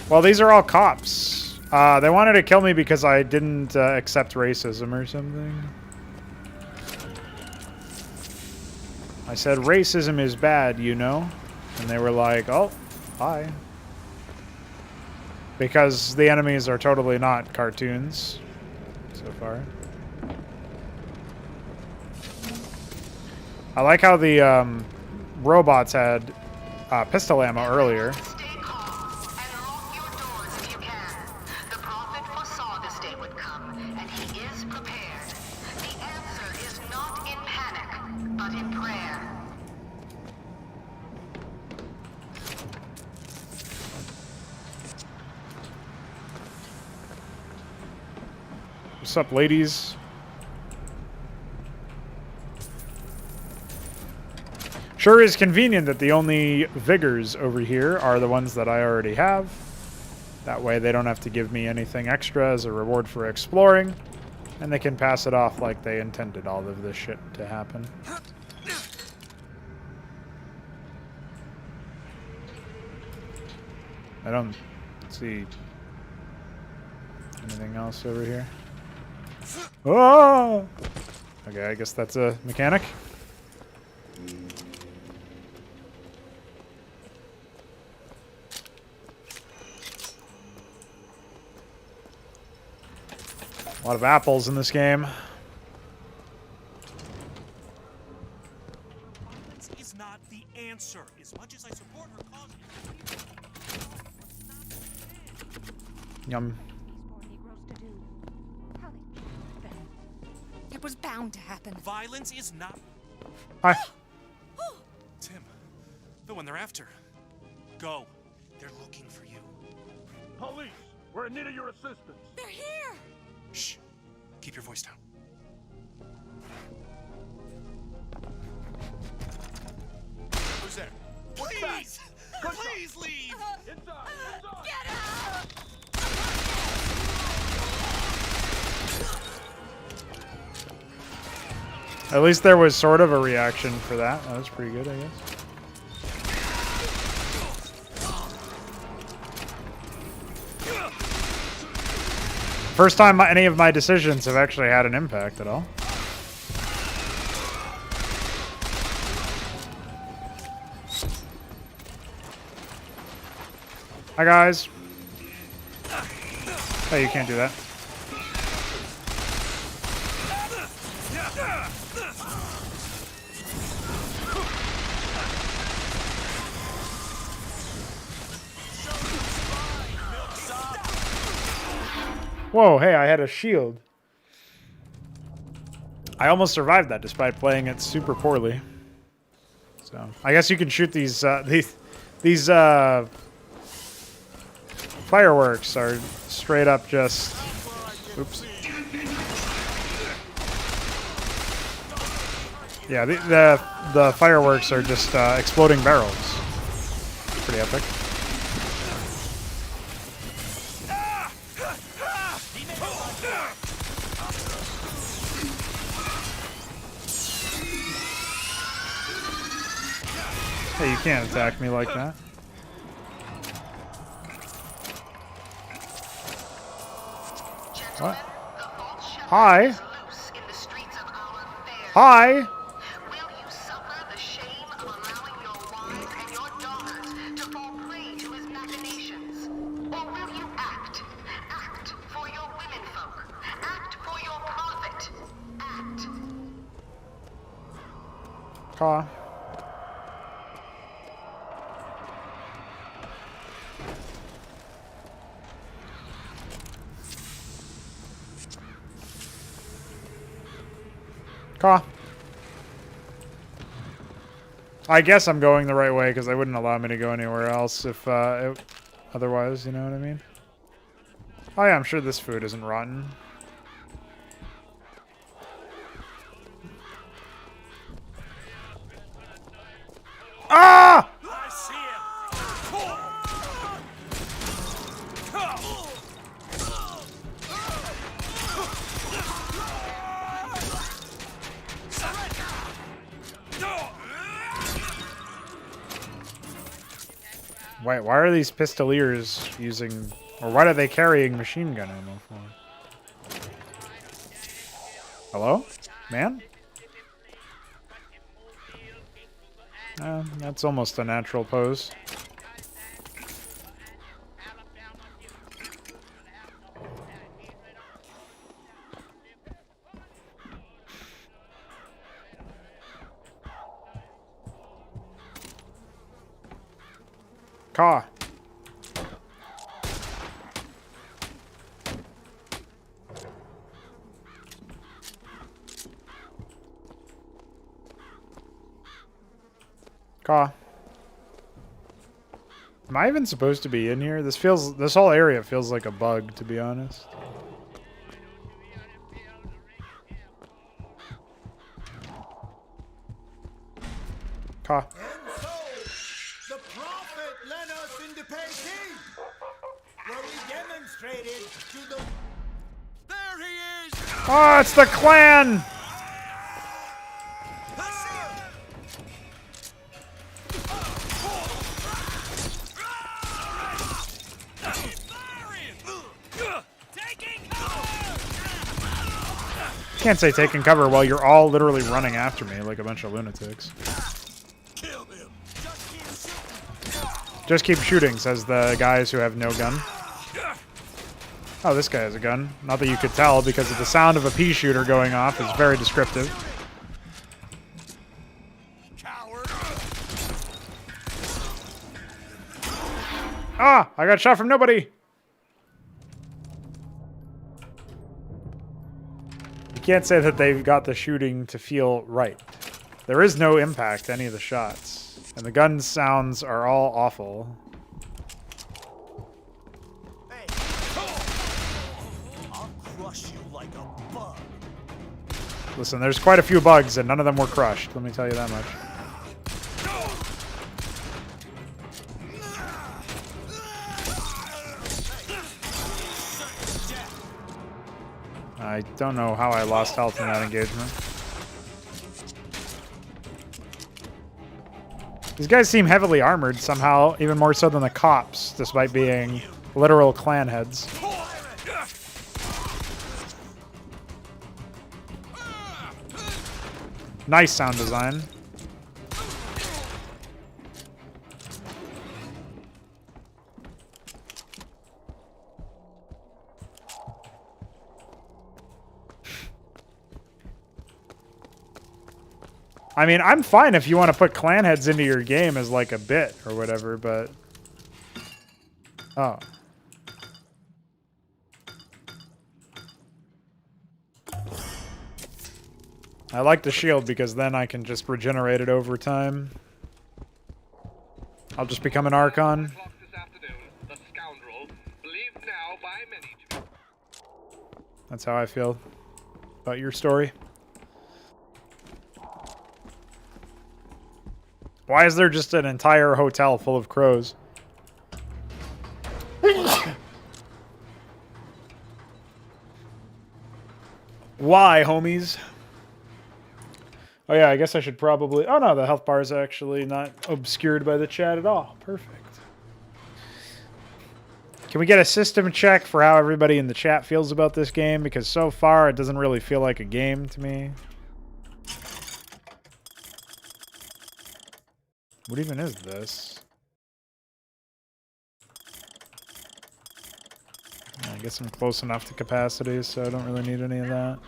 Well, these are all cops. They wanted to kill me because I didn't accept racism or something. I said racism is bad, you know? And they were like, oh, hi. Because the enemies are totally not cartoons so far. I like how the robots had pistol ammo earlier. What's up, ladies? Sure is convenient that the only vigors over here are the ones that I already have. That way they don't have to give me anything extra as a reward for exploring. And they can pass it off like they intended all of this shit to happen. I don't see anything else over here. Oh! Okay, I guess that's a mechanic. A lot of apples in this game. Violence is not the answer. As much as I support her cause. Yum. It was bound to happen. Violence is not. Hi. Tim, the one they're after. Go. They're looking for you. Police, we're in need of your assistance. They're here. Shh. Keep your voice down. Who's there? Please! Please leave! Inside! Get out! At least there was sort of a reaction for that. That was pretty good, I guess. First time any of my decisions have actually had an impact at all. Hi, guys. Hey, you can't do that. Whoa, hey, I had a shield. I almost survived that despite playing it super poorly. So, I guess you can shoot these fireworks are straight up just... Oops. Yeah, the fireworks are just exploding barrels. Pretty epic. Hey, you can't attack me like that. What? Hi. Hi. Will you suffer the shame of allowing your wives and your daughters to fall prey to his machinations? Or will you act? Act for your womenfolk. Act for your profit. Act. Car. Car. I guess I'm going the right way because they wouldn't allow me to go anywhere else if otherwise, you know what I mean? Oh yeah, I'm sure this food isn't rotten. Ah! I see him. Wait, why are these pistoliers using, or why are they carrying machine gun ammo for? Hello? Man? That's almost a natural pose. Caw. Caw. Am I even supposed to be in here? This whole area feels like a bug, to be honest. Caw. The prophet led us into Peking, where we demonstrated to the... There he is! Oh, it's the clan! Can't say taking cover while you're all literally running after me like a bunch of lunatics. Just keep shooting, says the guys who have no gun. Oh, this guy has a gun. Not that you could tell because of the sound of a pea shooter going off is very descriptive. Ah! I got shot from nobody! You can't say that they've got the shooting to feel right. There is no impact to any of the shots. And the gun sounds are all awful. I'll crush you like a bug. Listen, there's quite a few bugs and none of them were crushed. Let me tell you that much. I don't know how I lost health in that engagement. These guys seem heavily armored somehow, even more so than the cops, despite being literal clan heads. Nice sound design. I mean, I'm fine if you want to put clan heads into your game as like a bit or whatever, but... Oh. I like the shield because then I can just regenerate it over time. I'll just become an Archon. That's how I feel about your story. Why is there just an entire hotel full of crows? Why, homies? Oh yeah, I guess I should probably... Oh no, the health bar is actually not obscured by the chat at all. Perfect. Can we get a system check for how everybody in the chat feels about this game? Because so far, it doesn't really feel like a game to me. What even is this? I guess I'm close enough to capacity, so I don't really need any of that.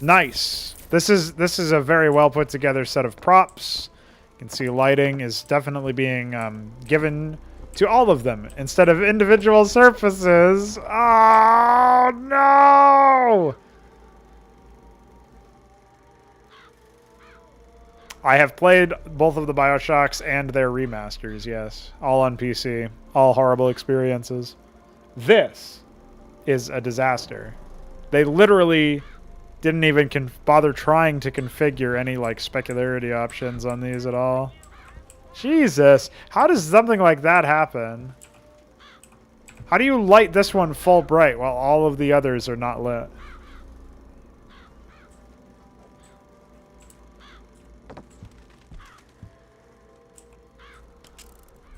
Nice. This is a very well put together set of props. You can see lighting is definitely being given to all of them instead of individual surfaces. Oh no! I have played both of the Bioshocks and their remasters, yes. All on PC. All horrible experiences. This is a disaster. They literally didn't even bother trying to configure any, like, specularity options on these at all. Jesus! How does something like that happen? How do you light this one full bright while all of the others are not lit?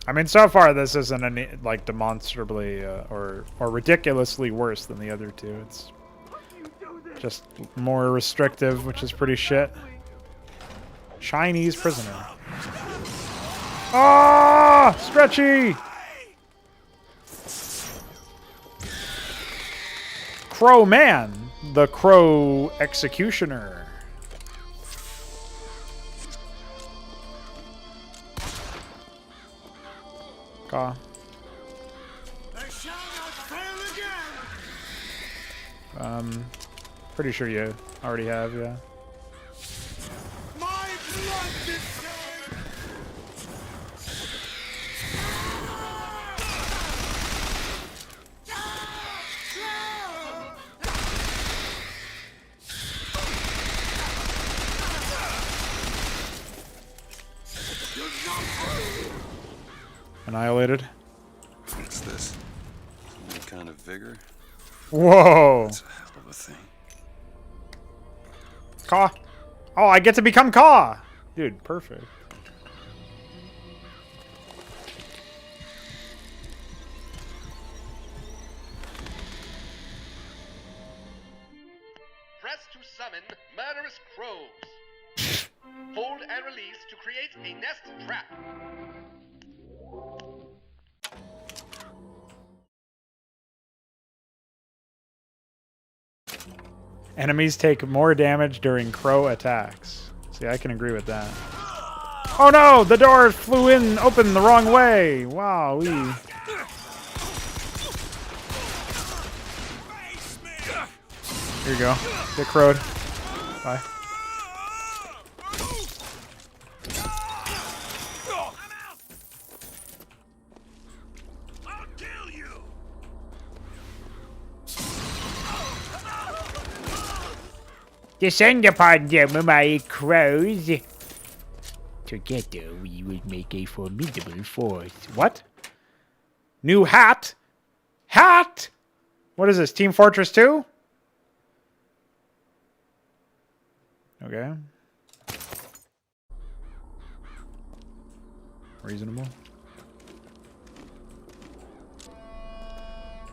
I mean, so far this isn't any, like, demonstrably or ridiculously worse than the other two. It's just more restrictive, which is pretty shit. Chinese prisoner. Ah! Stretchy! Crow Man, the Crow Executioner. Caw. Pretty sure you already have, yeah. Annihilated. What's this? Any kind of vigor? Whoa! That's a hell of a thing. Caw. Oh, I get to become Caw! Dude, perfect. Press to summon murderous crows. Hold and release to create a nest trap. Enemies take more damage during crow attacks. See, I can agree with that. Oh no! The door flew in open the wrong way! Wow, Here you go. Get crowed. Bye. Descend upon them, my crows. Together we will make a formidable force. What? New hat? Hat? What is this, Team Fortress 2? Okay. Reasonable.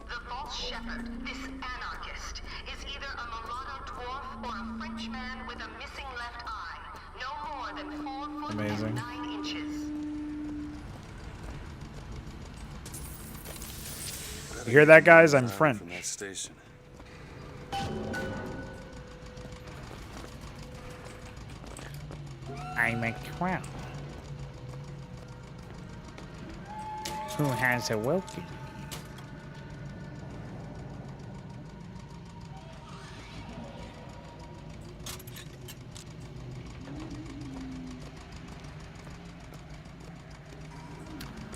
The false shepherd, this anarchist, is either a mulatto dwarf or a Frenchman with a missing left eye. No more than 4 foot Amazing. and 9 inches. You hear that, guys? I'm French. From that station. I'm a crow. Who has awoken?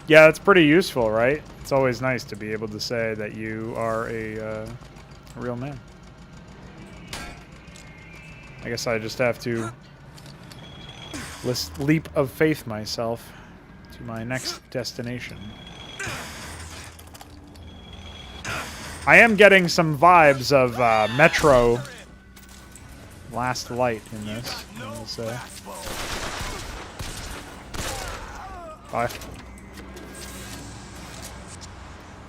Yeah, that's pretty useful, right? It's always nice to be able to say that you are a real man. I guess I just have to leap of faith myself to my next destination. I am getting some vibes of Metro Last Light in this, I will say. Bye.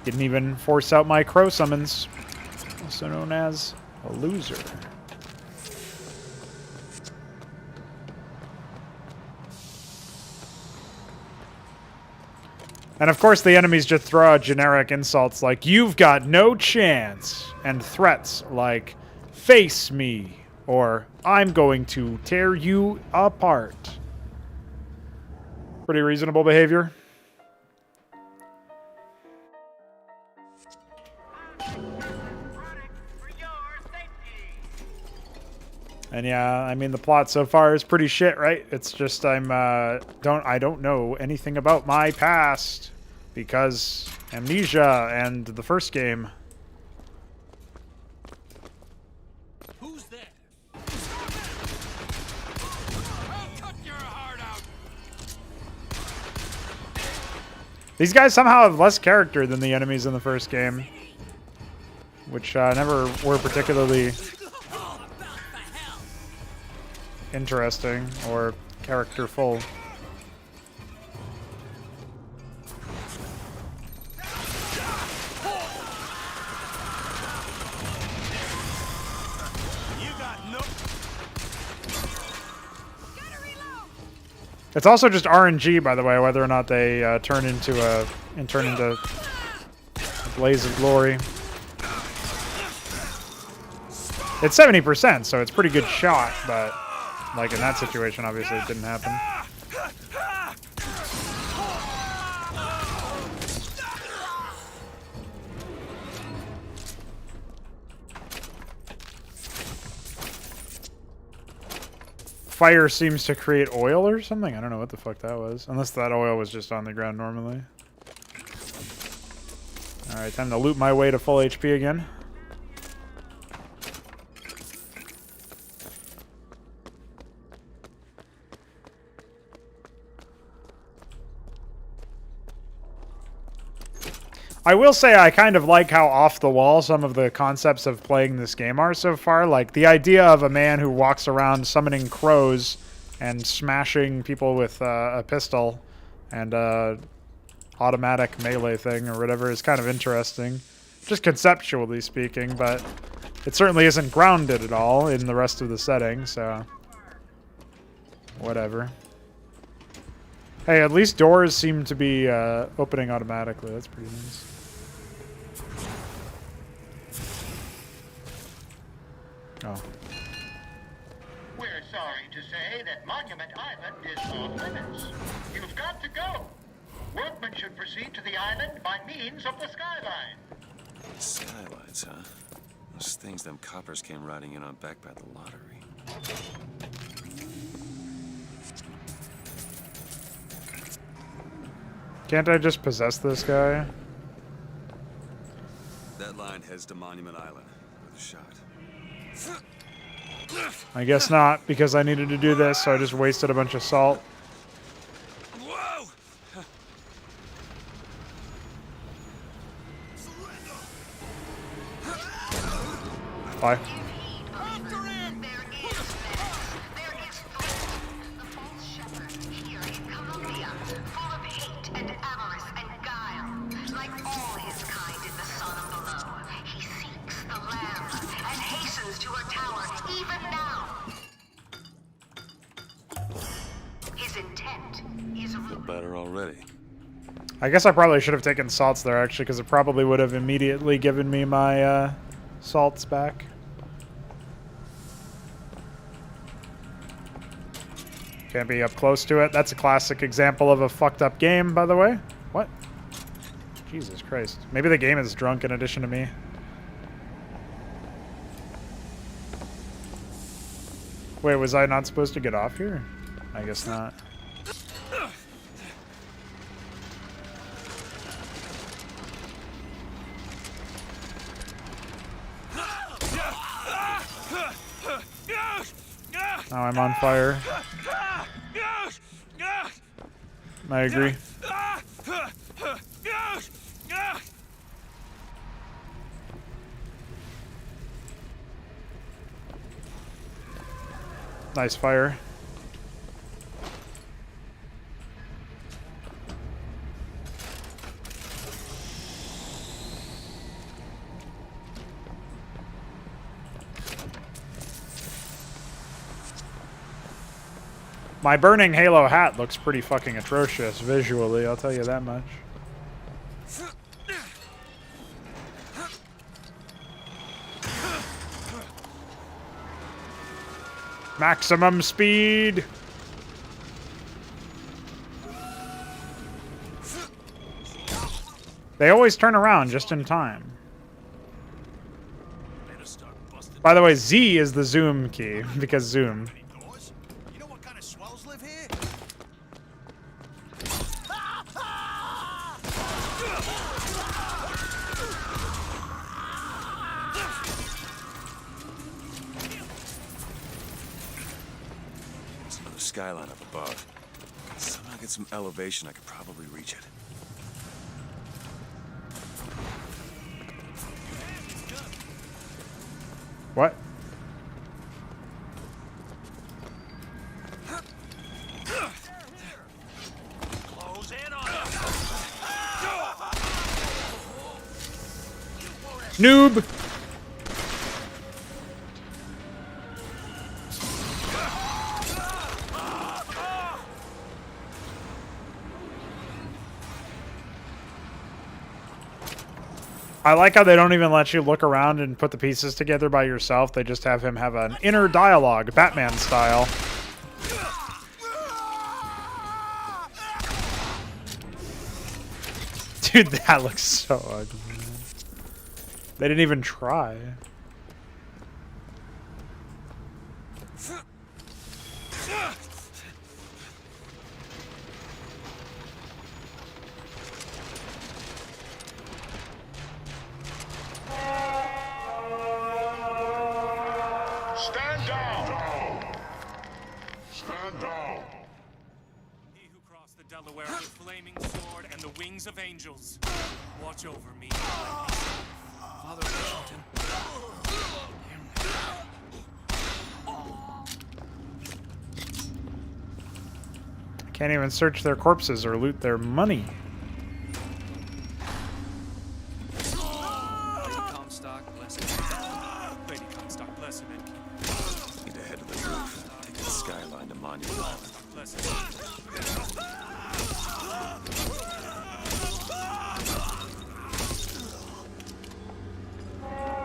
Didn't even force out my crow summons, also known as a loser. And of course the enemies just throw out generic insults like, "You've got no chance," and threats like, "Face me," or "I'm going to tear you apart." Pretty reasonable behavior. And yeah, I mean the plot so far is pretty shit, right? It's just I don't know anything about my past because amnesia and the first game. Who's there? I'll cut your heart out. These guys somehow have less character than the enemies in the first game, which never were particularly interesting or characterful. It's also just RNG, by the way, whether or not they turn into a blaze of glory. It's 70%, so it's a pretty good shot, but like in that situation, obviously it didn't happen. Fire seems to create oil or something. I don't know what the fuck that was. Unless that oil was just on the ground normally. Alright, time to loot my way to full HP again. I will say I kind of like how off the wall some of the concepts of playing this game are so far. Like the idea of a man who walks around summoning crows and smashing people with a pistol and automatic melee thing or whatever is kind of interesting. Just conceptually speaking, but it certainly isn't grounded at all in the rest of the setting, so whatever. Hey, at least doors seem to be opening automatically. That's pretty nice. Oh. We're sorry to say that Monument Island is off limits. You've got to go. Workmen should proceed to the island by means of the skyline. Skylines, huh? Those things them coppers came riding in on back by the lottery. Can't I just possess this guy? That line heads to Monument Island with a shot. I guess not, because I needed to do this, so I just wasted a bunch of salt. Whoa! Bye. Better already. I guess I probably should have taken salts there, actually, because it probably would have immediately given me my salts back. Can't be up close to it. That's a classic example of a fucked up game, by the way. What? Jesus Christ. Maybe the game is drunk in addition to me. Wait, was I not supposed to get off here? I guess not. Now I'm on fire. I agree. Nice fire. My burning Halo hat looks pretty fucking atrocious visually, I'll tell you that much. Maximum speed! They always turn around just in time. Better start By the way, Z is the zoom key, because zoom. You know what kind of swells live here? There's another skyline up above. Somehow get some elevation, I could probably reach it. What? Close in on him. Noob! I like how they don't even let you look around and put the pieces together by yourself. They just have him have an inner dialogue, Batman style. Dude, that looks so ugly. They didn't even try. Stand down! Stand down! He who crossed the Delaware with flaming sword and the wings of angels. Watch over me. Father Washington. Can't even search their corpses or loot their money. Lady Comstock, bless him. Lady Comstock, bless him and keep him. Need to head to the roof. Take the skyline to Monument Island. Bless him.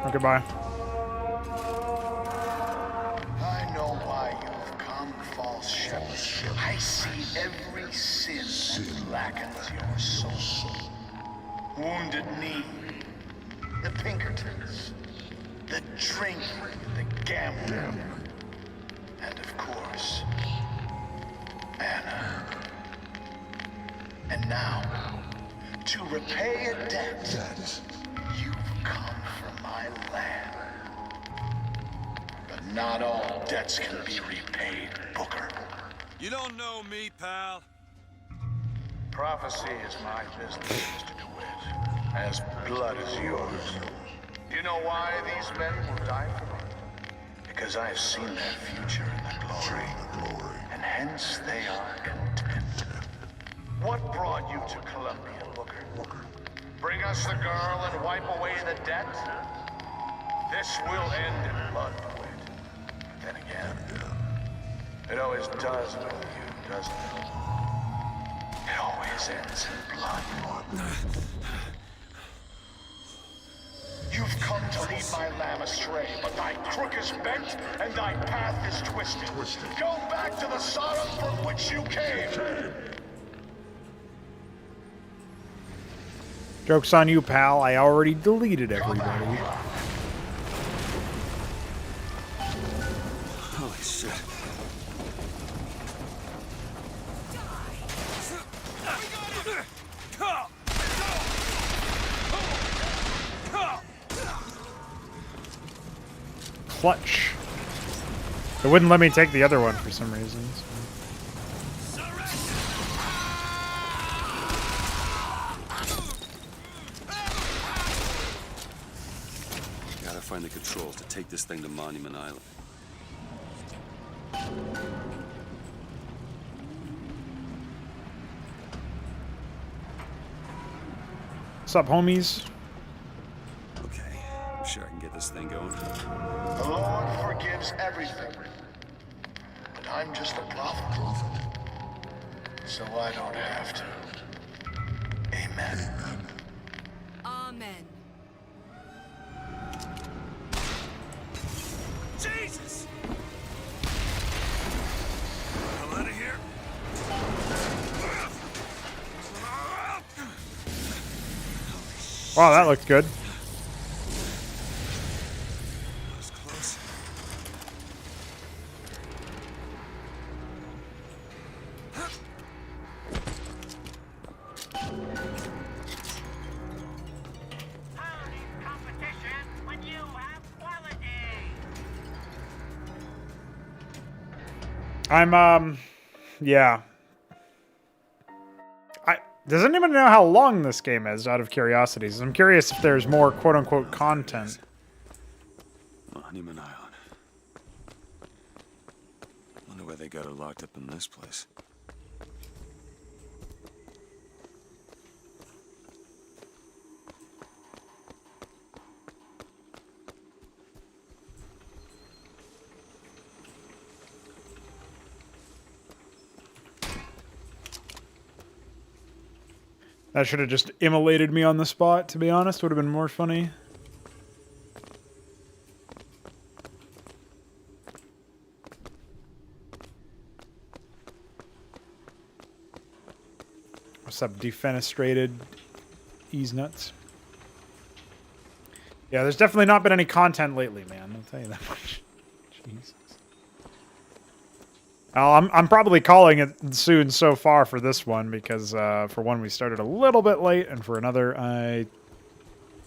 Oh, goodbye. I know why you've come, false shepherd. I see every sin that blackens your soul. Wounded knee, the Pinkertons, the drinking, the gambling, and of course, Anna. And now, to repay a debt, you've come from my land. But not all debts can be repaid, Booker. You don't know me, pal. Prophecy is my business, Mr. DeWitt, as blood is yours. You know why these men will die for me? Because I have seen their future in the glory, and hence they are content. What brought you to Columbia, Booker? Bring us the girl and wipe away the debt? This will end in blood, DeWitt. But then again, it always does with you, doesn't it? It always ends in blood. You've come to lead my lamb astray, but thy crook is bent and thy path is twisted. Go back to the Sodom from which you came. Joke's on you, pal. I already deleted everybody. Holy shit. Clutch. It wouldn't let me take the other one for some reason. Gotta find the controls to take this thing to Monument Island. What's up, homies? Okay, I'm sure I can get this thing going. The Lord forgives everything. But I'm just a prophet. So I don't have to. Amen. Amen. Jesus! Hell out of here. Wow, that looked good. I'm, yeah. Does anyone know how long this game is, out of curiosity? I'm curious if there's more quote-unquote content. Monument Island. Wonder why they got her locked up in this place. That should have just immolated me on the spot, to be honest. Would have been more funny. What's up, defenestrated ease nuts? Yeah, there's definitely not been any content lately, man. I'll tell you that much. Jesus. I'm probably calling it soon so far for this one because for one we started a little bit late, and for another I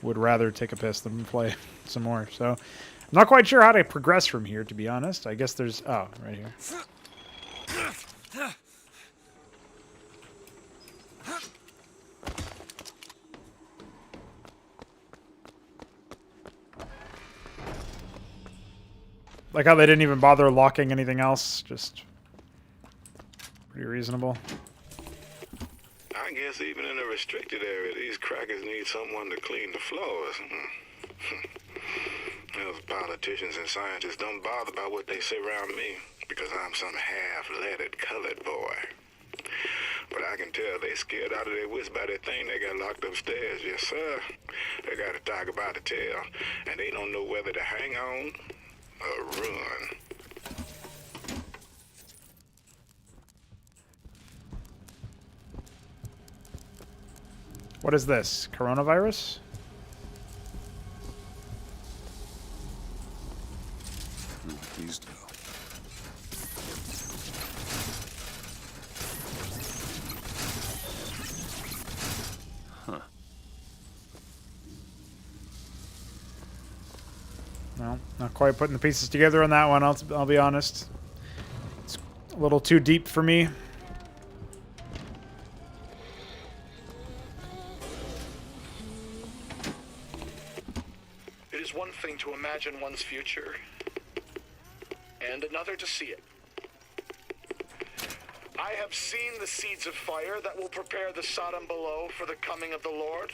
would rather take a piss than play some more. So I'm not quite sure how to progress from here, to be honest. I guess there's right here. Like how they didn't even bother locking anything else. Just pretty reasonable. I guess even in a restricted area, these crackers need someone to clean the floors. Those politicians and scientists don't bother about what they say around me because I'm some half-leaded colored boy. But I can tell they scared out of their wits by that thing they got locked upstairs. Yes, sir. They got a tiger by the tail, and they don't know whether to hang on or run. What is this? Coronavirus? These do. Huh. Well, not quite putting the pieces together on that one, I'll be honest. It's a little too deep for me. It is one thing to imagine one's future, and another to see it. I have seen the seeds of fire that will prepare the Sodom below for the coming of the Lord.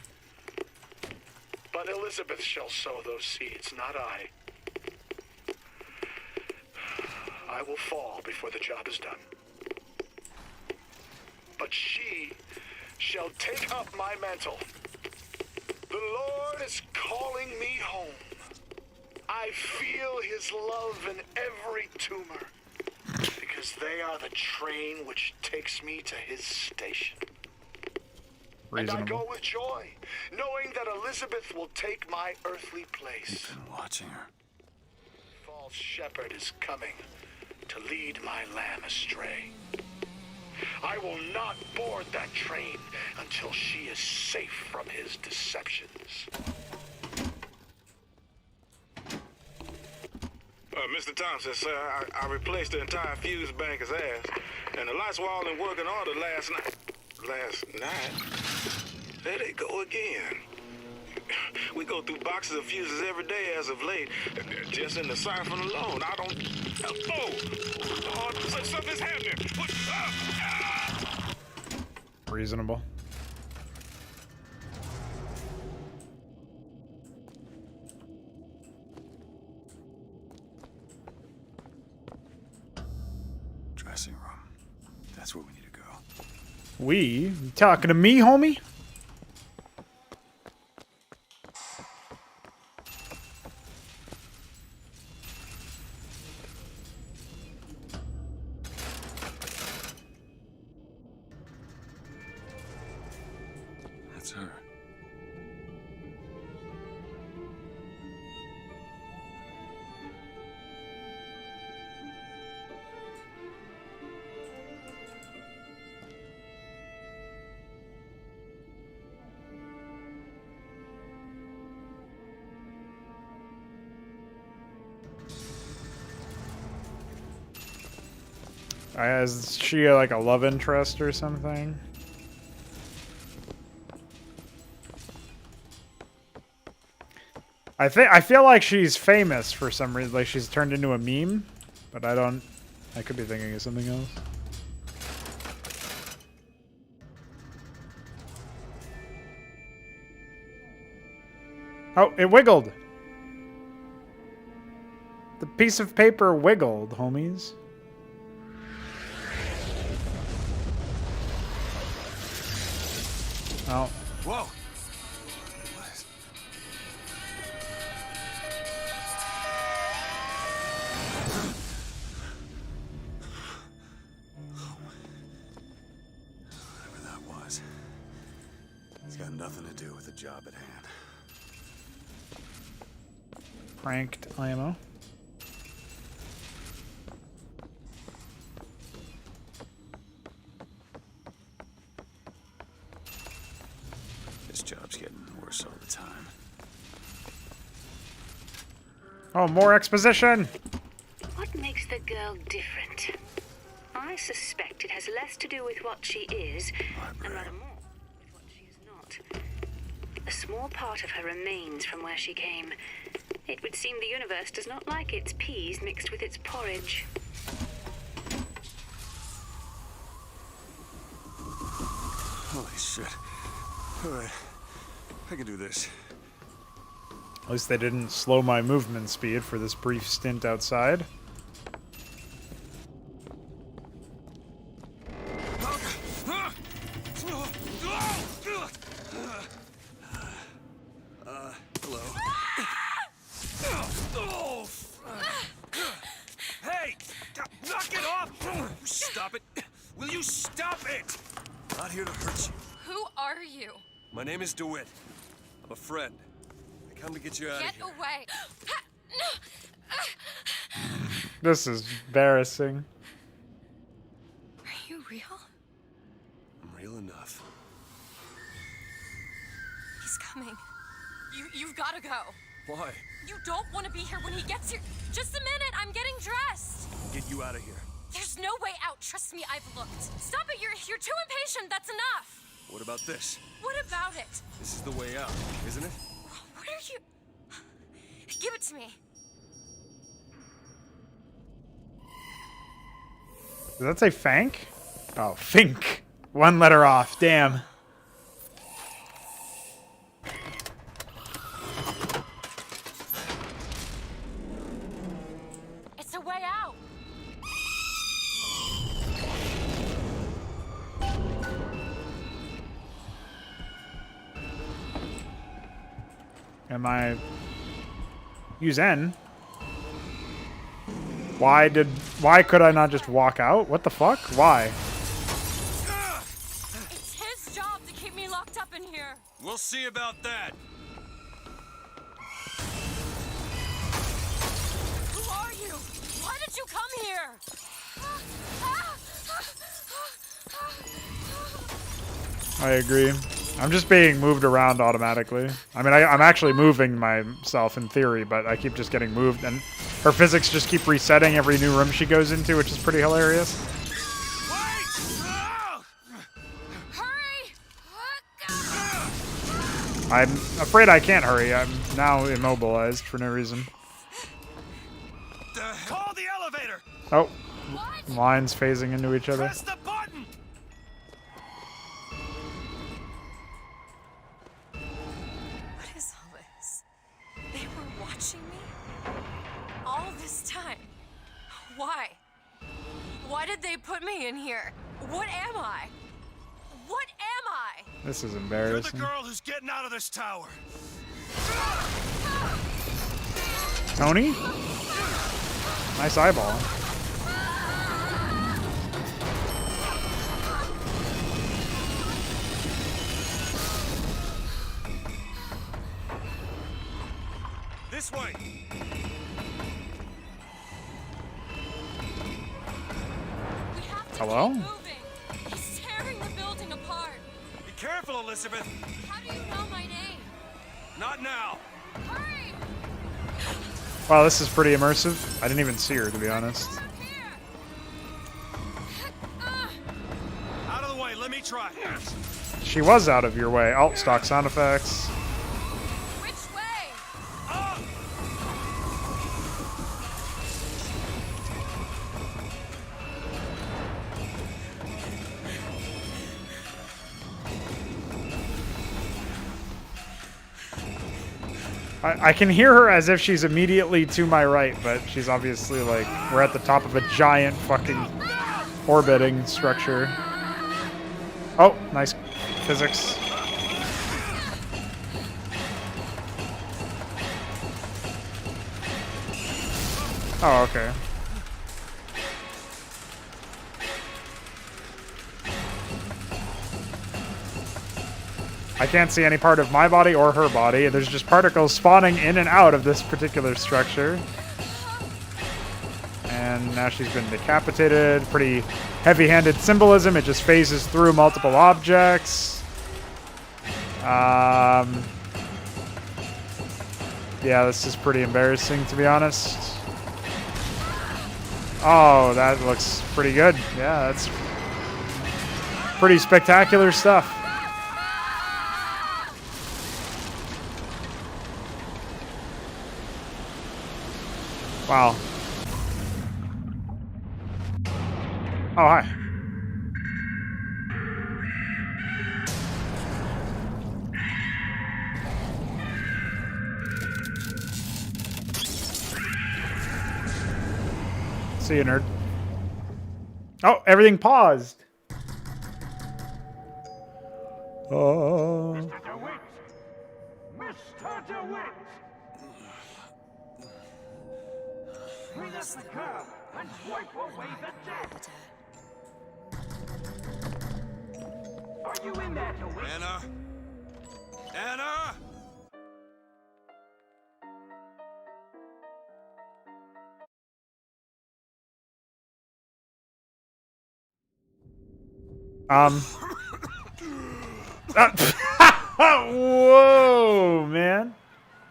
But Elizabeth shall sow those seeds, not I. I will fall before the job is done. But she shall take up my mantle. The Lord is calling me home. I feel his love in every tumor, because they are the train which takes me to his station. Reasonable. And I go with joy, knowing that Elizabeth will take my earthly place. You've been watching her. False shepherd is coming to lead my lamb astray. I will not board that train until she is safe from his deceptions. Mr. Thompson, sir, I replaced the entire fuse banker's ass, and the lights were all in working order last night. There they go again. We go through boxes of fuses every day as of late. Just in the siphon alone, I don't... Oh, something's happening. Reasonable. Dressing room. That's where we need to go. You talking to me, homie? That's her. Is she like a love interest or something? I feel like she's famous for some reason, like she's turned into a meme, but I could be thinking of something else. Oh, it wiggled. The piece of paper wiggled, homies. Oh. Whoa. Whatever that was, it's got nothing to do with the job at hand. Pranked IMO. This job's getting worse all the time. Oh, more exposition! What makes the girl different? I suspect it has less to do with what she is, and rather more with what she is not. A small part of her remains from where she came. It would seem the universe does not like its peas mixed with its porridge. Holy shit. Alright. I can do this. At least they didn't slow my movement speed for this brief stint outside. Hello. Hey! Knock it off! Stop it! Will you stop it? Not here to hurt you. Who are you? My name is DeWitt. I'm a friend. I come to get you out of Get here. away! This is embarrassing. Are you real? I'm real enough. He's coming. You've got to go. Why? You don't want to be here when he gets here. Just a minute, I'm getting dressed. Get you out of here. There's no way out. Trust me, I've looked. Stop it, you're too impatient. That's enough. What about this? What about it? This is the way out, isn't it? What are you... Give it to me. Does that say Fank? Oh, Fink. One letter off. Damn. It's a way out. Am I... Use N? Why could I not just walk out? What the fuck? Why? It's his job to keep me locked up in here. We'll see about that. Who are you? Why did you come here? I agree. I'm just being moved around automatically. I mean, I'm actually moving myself in theory, but I keep just getting moved, and her physics just keep resetting every new room she goes into, which is pretty hilarious. I'm afraid I can't hurry. I'm now immobilized for no reason. Call the elevator! Oh, lines phasing into each other. Press the button! What is all this? They were watching me? All this time? Why? Why did they put me in here? What am I? What am I? This is You're embarrassing. the girl who's getting out of this tower. Tony? Nice eyeball. This way. Hello? He's tearing the building apart. Be careful, Elizabeth. How do you know my name? Not now. Hurry! Wow, this is pretty immersive. I didn't even see her, to be honest. try. She was out of your way. Oh, stock sound effects. Which way? I can hear her as if she's immediately to my right, but she's obviously like, we're at the top of a giant fucking orbiting structure. Oh, nice physics. Oh, okay. I can't see any part of my body or her body. There's just particles spawning in and out of this particular structure. And now she's been decapitated. Pretty heavy-handed symbolism. It just phases through multiple objects. Yeah, this is pretty embarrassing, to be honest. Oh, that looks pretty good. Yeah, that's pretty spectacular stuff. Wow. Oh, hi. See you, nerd. Oh, everything paused. Oh. Mr. DeWitt! Mr. DeWitt! Clean up the curb and wipe away the debt! Are you in there, DeWitt? Anna? Anna? Whoa, man.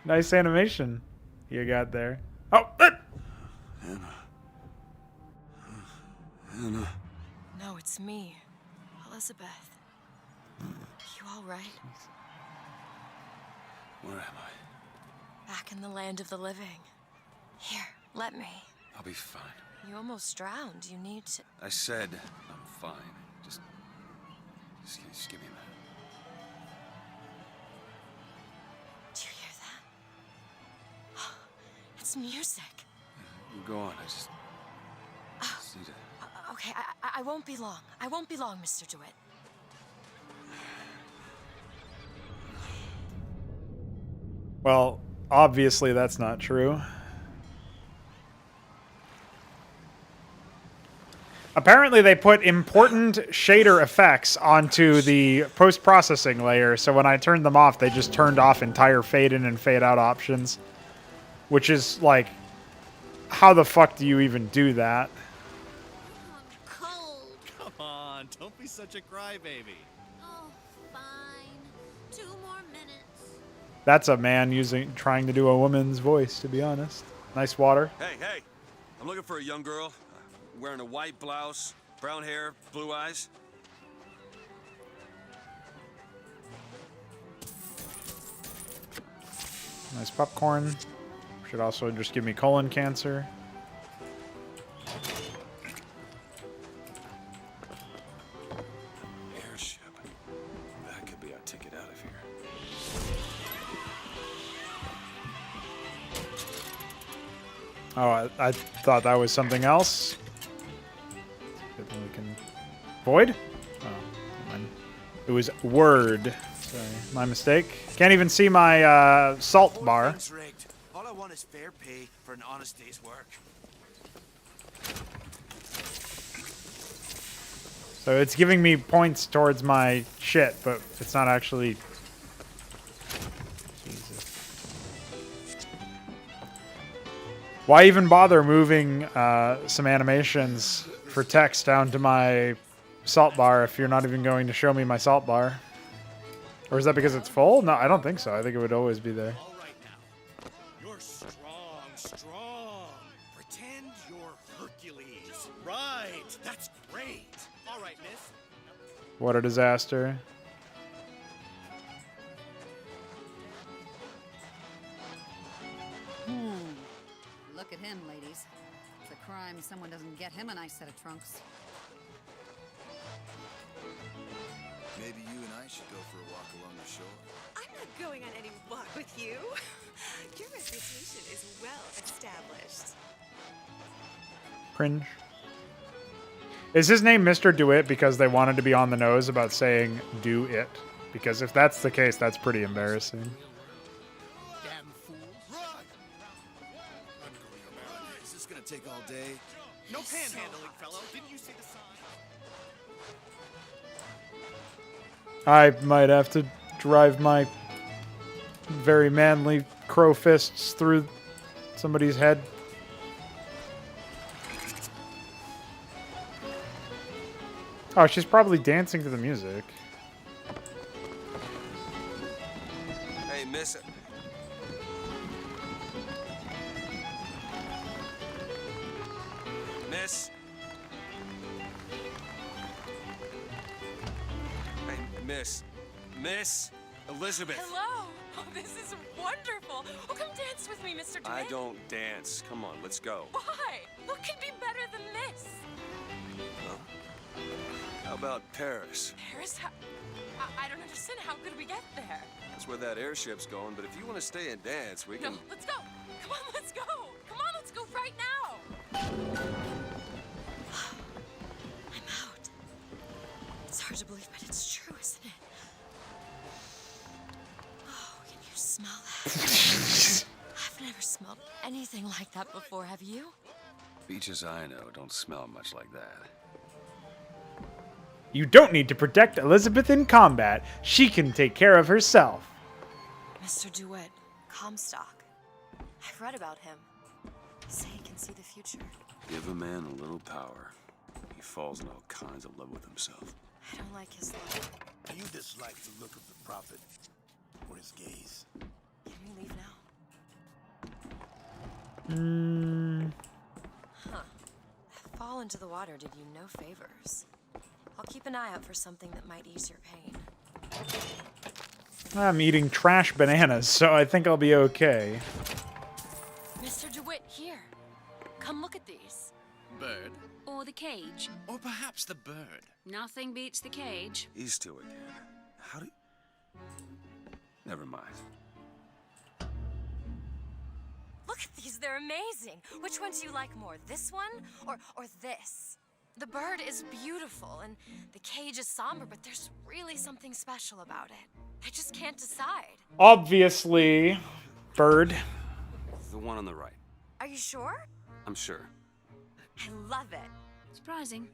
Nice animation you got there. Oh, Anna. No, it's me, Elizabeth. You all right? Where am I? Back in the land of the living. Here, let me. I'll be fine. You almost drowned. You need to... I said I'm fine. Just give me a minute. Do you hear that? It's music. You go on. I just need to... Okay, I won't be long. I won't be long, Mr. DeWitt. well, obviously that's not true. Apparently they put important shader effects onto the post-processing layer, so when I turned them off, they just turned off entire fade-in and fade-out options. Which is, like, how the fuck do you even do that? Come on, don't be such a crybaby. Oh, fine. 2 more minutes. That's a man trying to do a woman's voice, to be honest. Nice water. Hey! I'm looking for a young girl. Wearing a white blouse, brown hair, blue eyes. Nice popcorn. Should also just give me colon cancer. Airship. That could be our ticket out of here. Oh, I thought that was something else. We can... Void? Oh, never mind. It was Word. Sorry, my mistake. Can't even see my salt bar. All I want is fair pay for an honest day's work. So it's giving me points towards my shit, but it's not actually... Why even bother moving some animations for text down to my salt bar if you're not even going to show me my salt bar? Or is that because it's full? No, I don't think so. I think it would always be there. All right now. You're strong. Pretend you're Hercules. Right. That's great. All right, miss. What a disaster. Look at him, ladies. It's a crime someone doesn't get him a nice set of trunks. Maybe you and I should go for a walk along the shore. I'm not going on any walk with you. Your reputation is well established. Cringe. Is his name Mr. Do It because they wanted to be on the nose about saying do it? Because if that's the case, that's pretty embarrassing. Damn fools. Run! Is this gonna take all day? No panhandling, fellow. Didn't you see the sign? I might have to drive my very manly crow fists through somebody's head. Oh, she's probably dancing to the music. Hey, miss. Miss. Hey, miss. Miss Elizabeth. Hello. Oh, this is wonderful. Oh, come dance with me, Mr. DeWitt. I don't dance. Come on, let's go. Why? What could be better than this? Well, how about Paris? Paris? I don't understand. How could we get there? That's where that airship's going, but if you want to stay and dance, we can... No, let's go. Come on, let's go. Come on, let's go right now. I'm out. It's hard to believe, but it's true, isn't it? Oh, can you smell that? I've never smelled anything like that before, have you? Beaches I know don't smell much like that. You don't need to protect Elizabeth in combat. She can take care of herself. Mr. DeWitt, Comstock. I've read about him. They say he can see the future. Give a man a little power. He falls in all kinds of love with himself. I don't like his look. Do you dislike the look of the prophet? Or his gaze? Can we leave now? Huh. That fall into the water did you no favors. I'll keep an eye out for something that might ease your pain. I'm eating trash bananas, so I think I'll be okay. Mr. DeWitt, here. Come look at these. Bird? Or the cage. Or perhaps the bird. Nothing beats the cage. These two again. How do you... Never mind. Look at these, they're amazing. Which one do you like more, this one or this? The bird is beautiful and the cage is somber, but there's really something special about it. I just can't decide. Obviously, bird. The one on the right. Are you sure? I'm sure. I love it. Surprising.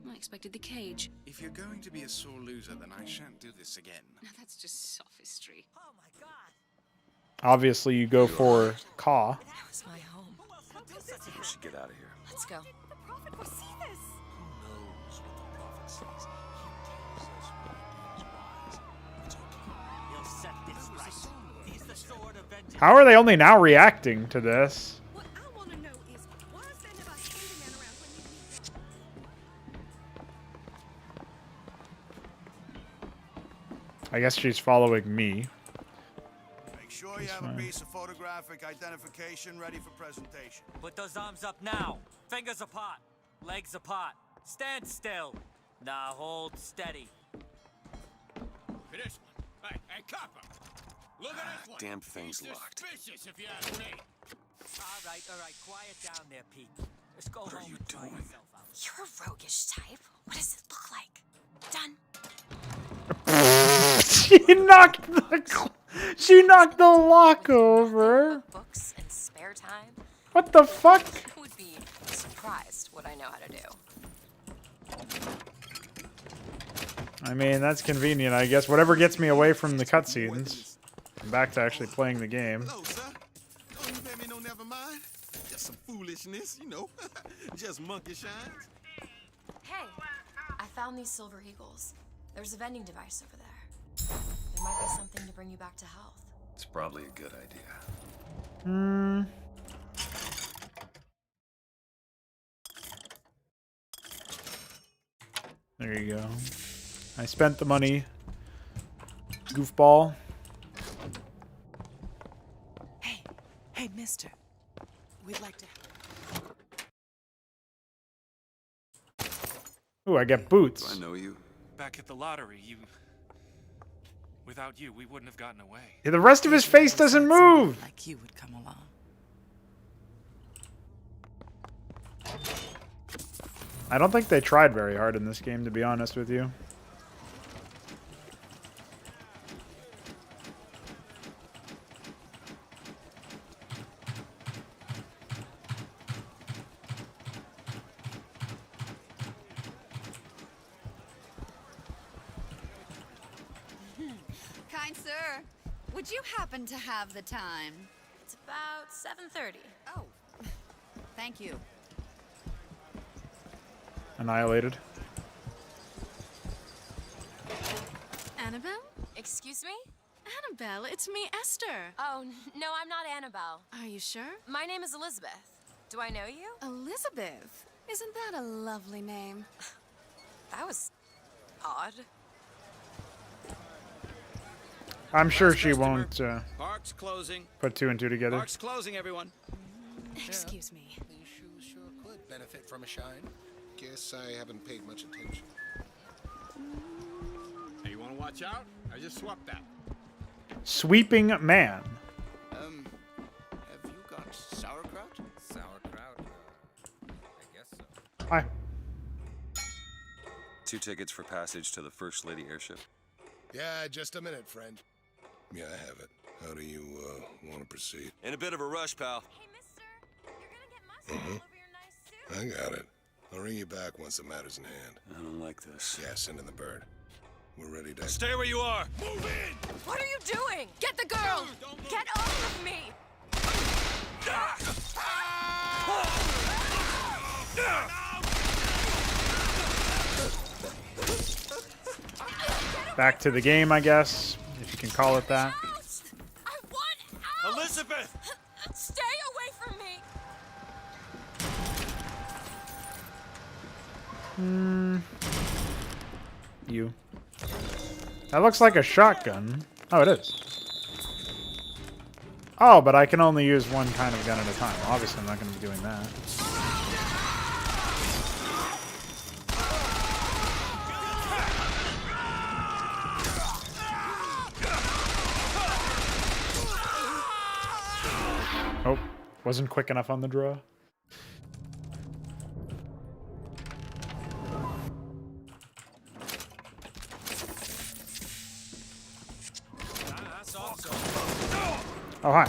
I expected the cage. If you're going to be a sore loser, then I shan't do this again. Now that's just sophistry. Oh my god. Obviously, you go for Caw. That was my home. We should get out of here. Let's go. The prophet will see this. Who knows what the prophet sees? He tells us when he is wise. It's okay. He'll set this right. He's the sword of vengeance. How are they only now reacting to this? What I want to know is, why is there never a handyman around when you need them? I guess she's following me. Make sure you have a piece of photographic identification ready for presentation. Put those arms up now. Fingers apart. Legs apart. Stand still. Now hold steady. This one. Hey, copper. Look at this one. Damn thing's He's locked. Suspicious, if you ask me. All right. Quiet down there, Pete. Let's go What are home you and try doing? yourself out. You're a roguish type. What does it look like? Done. She knocked the lock over. Books and spare time. What the fuck? You would be surprised what I know how to do. I mean, that's convenient, I guess. Whatever gets me away from the cutscenes. I'm back to actually playing the game. Hello, sir. Don't you pay me no never mind. Just some foolishness, you know. Just monkey shines. Hey, I found these silver eagles. There's a vending device over there. There might be something to bring you back to health. It's probably a good idea. There you go. I spent the money. Goofball. Hey, mister. We'd like to... Ooh, I get boots. Do I know you? Back at the lottery, without you, we wouldn't have gotten away. Yeah, the rest of his face doesn't move. Like you would come along. I don't think they tried very hard in this game, to be honest with you. Kind sir, would you happen to have the time? It's about 7:30. Oh, thank you. Annihilated. Annabelle? Excuse me? Annabelle, it's me, Esther. Oh, no, I'm not Annabelle. Are you sure? My name is Elizabeth. Do I know you? Elizabeth? Isn't that a lovely name? That was odd. I'm sure she won't Park's closing. put two and two together. Park's closing, everyone. Excuse me. These shoes sure could benefit from a shine. Guess I haven't paid much attention. Hey, you want to watch out? I just swapped that. Sweeping man. Have you got sauerkraut? Sauerkraut? I guess so. Hi. 2 tickets for passage to the First Lady airship. Yeah, just a minute, friend. Yeah, I have it. How do you want to proceed? In a bit of a rush, pal. Hey, mister, you're gonna get mustard all over your nice suit. I got it. I'll ring you back once the matter's in hand. I don't like this. Yeah, send in the bird. We're ready to... Stay where you are. Move in! What are you doing? Get the girl! Get off of me! Back to the game, I guess, if you can call it that. I want out! Elizabeth! Stay away from me! You. That looks like a shotgun. Oh, it is. Oh, but I can only use one kind of gun at a time. Obviously, I'm not going to be doing that. Oh, wasn't quick enough on the draw. Oh, hi.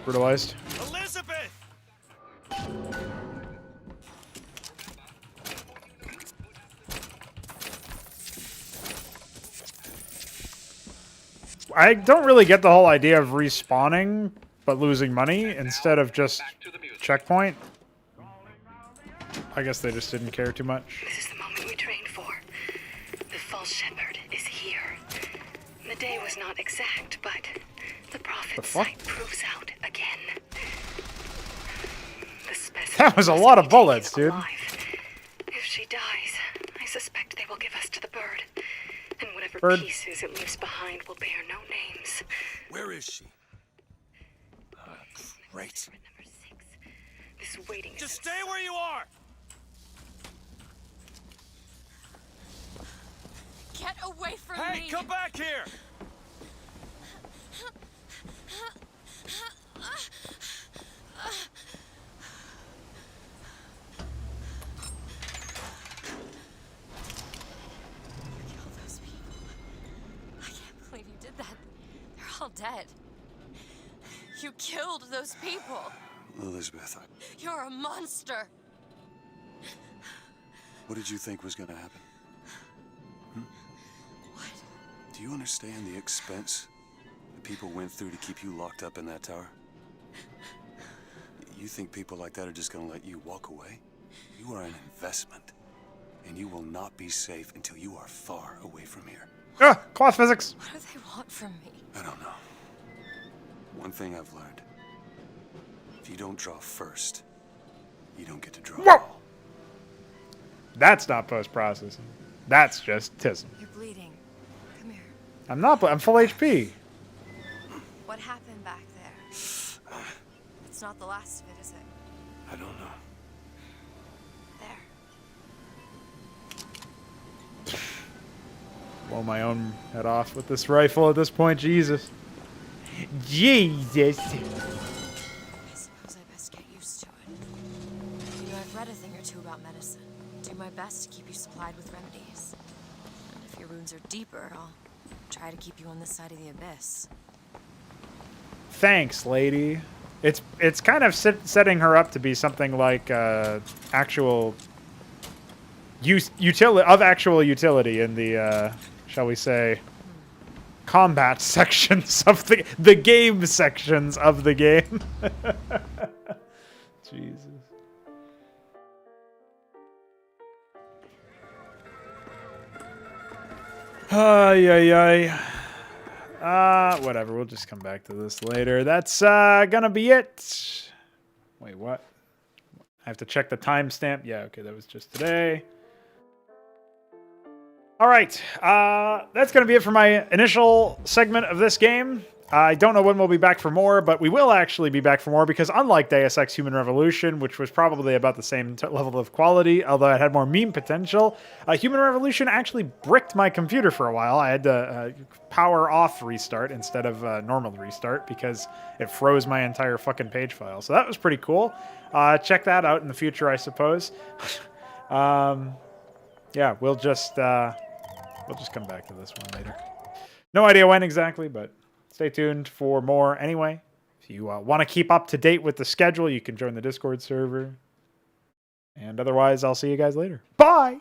Brutalized. Elizabeth! I don't really get the whole idea of respawning, but losing money instead of just checkpoint. I guess they just didn't care too much. This is the moment we trained for. The false shepherd is here. The day was not exact, but the prophet's sight proves out again. The specimen That was a lot of bullets, dude. alive. If she dies, I suspect they will give us to the bird. And whatever Bird. pieces it leaves behind will bear no names. Where is she? Great. This waiting is Just stay where you are! Get away from me! Hey, come back here! Kill those people. I can't believe you did that. They're all dead. You killed those people. Elizabeth, You're a monster. what did you think was going to happen? What? Do you understand the expense that people went through to keep you locked up in that tower? You think people like that are just going to let you walk away? You are an investment, and you will not be safe until you are far away from here. Cloth physics. What do they want from me? I don't know. One thing I've learned. If you don't draw first, you don't get to draw. Whoa! That's not post-processing. That's just tism. You're bleeding. Come here. I'm not, I'm full HP. What happened back there? It's not the last of it, is it? I don't know. There. Blow my own head off with this rifle at this point. Jesus. Jesus. I suppose I best get used to it. You know, I've read a thing or two about medicine. Do my best to keep you supplied with remedies. And if your wounds are deeper, I'll try to keep you on this side of the abyss. Thanks, lady. It's kind of setting her up to be something like actual actual utility in the shall we say combat sections of the game sections of the game. Jesus. Ay. Whatever. We'll just come back to this later. That's gonna be it. Wait, what? I have to check the timestamp. Yeah, okay, that was just today. All right, that's gonna be it for my initial segment of this game. I don't know when we'll be back for more, but we will actually be back for more because unlike Deus Ex Human Revolution, which was probably about the same level of quality, although it had more meme potential, Human Revolution actually bricked my computer for a while. I had to power off restart instead of normal restart because it froze my entire fucking page file. So that was pretty cool. Check that out in the future, I suppose. Yeah, we'll just come back to this one later. No idea when exactly, but stay tuned for more anyway. If you want to keep up to date with the schedule, you can join the Discord server. And otherwise, I'll see you guys later. Bye!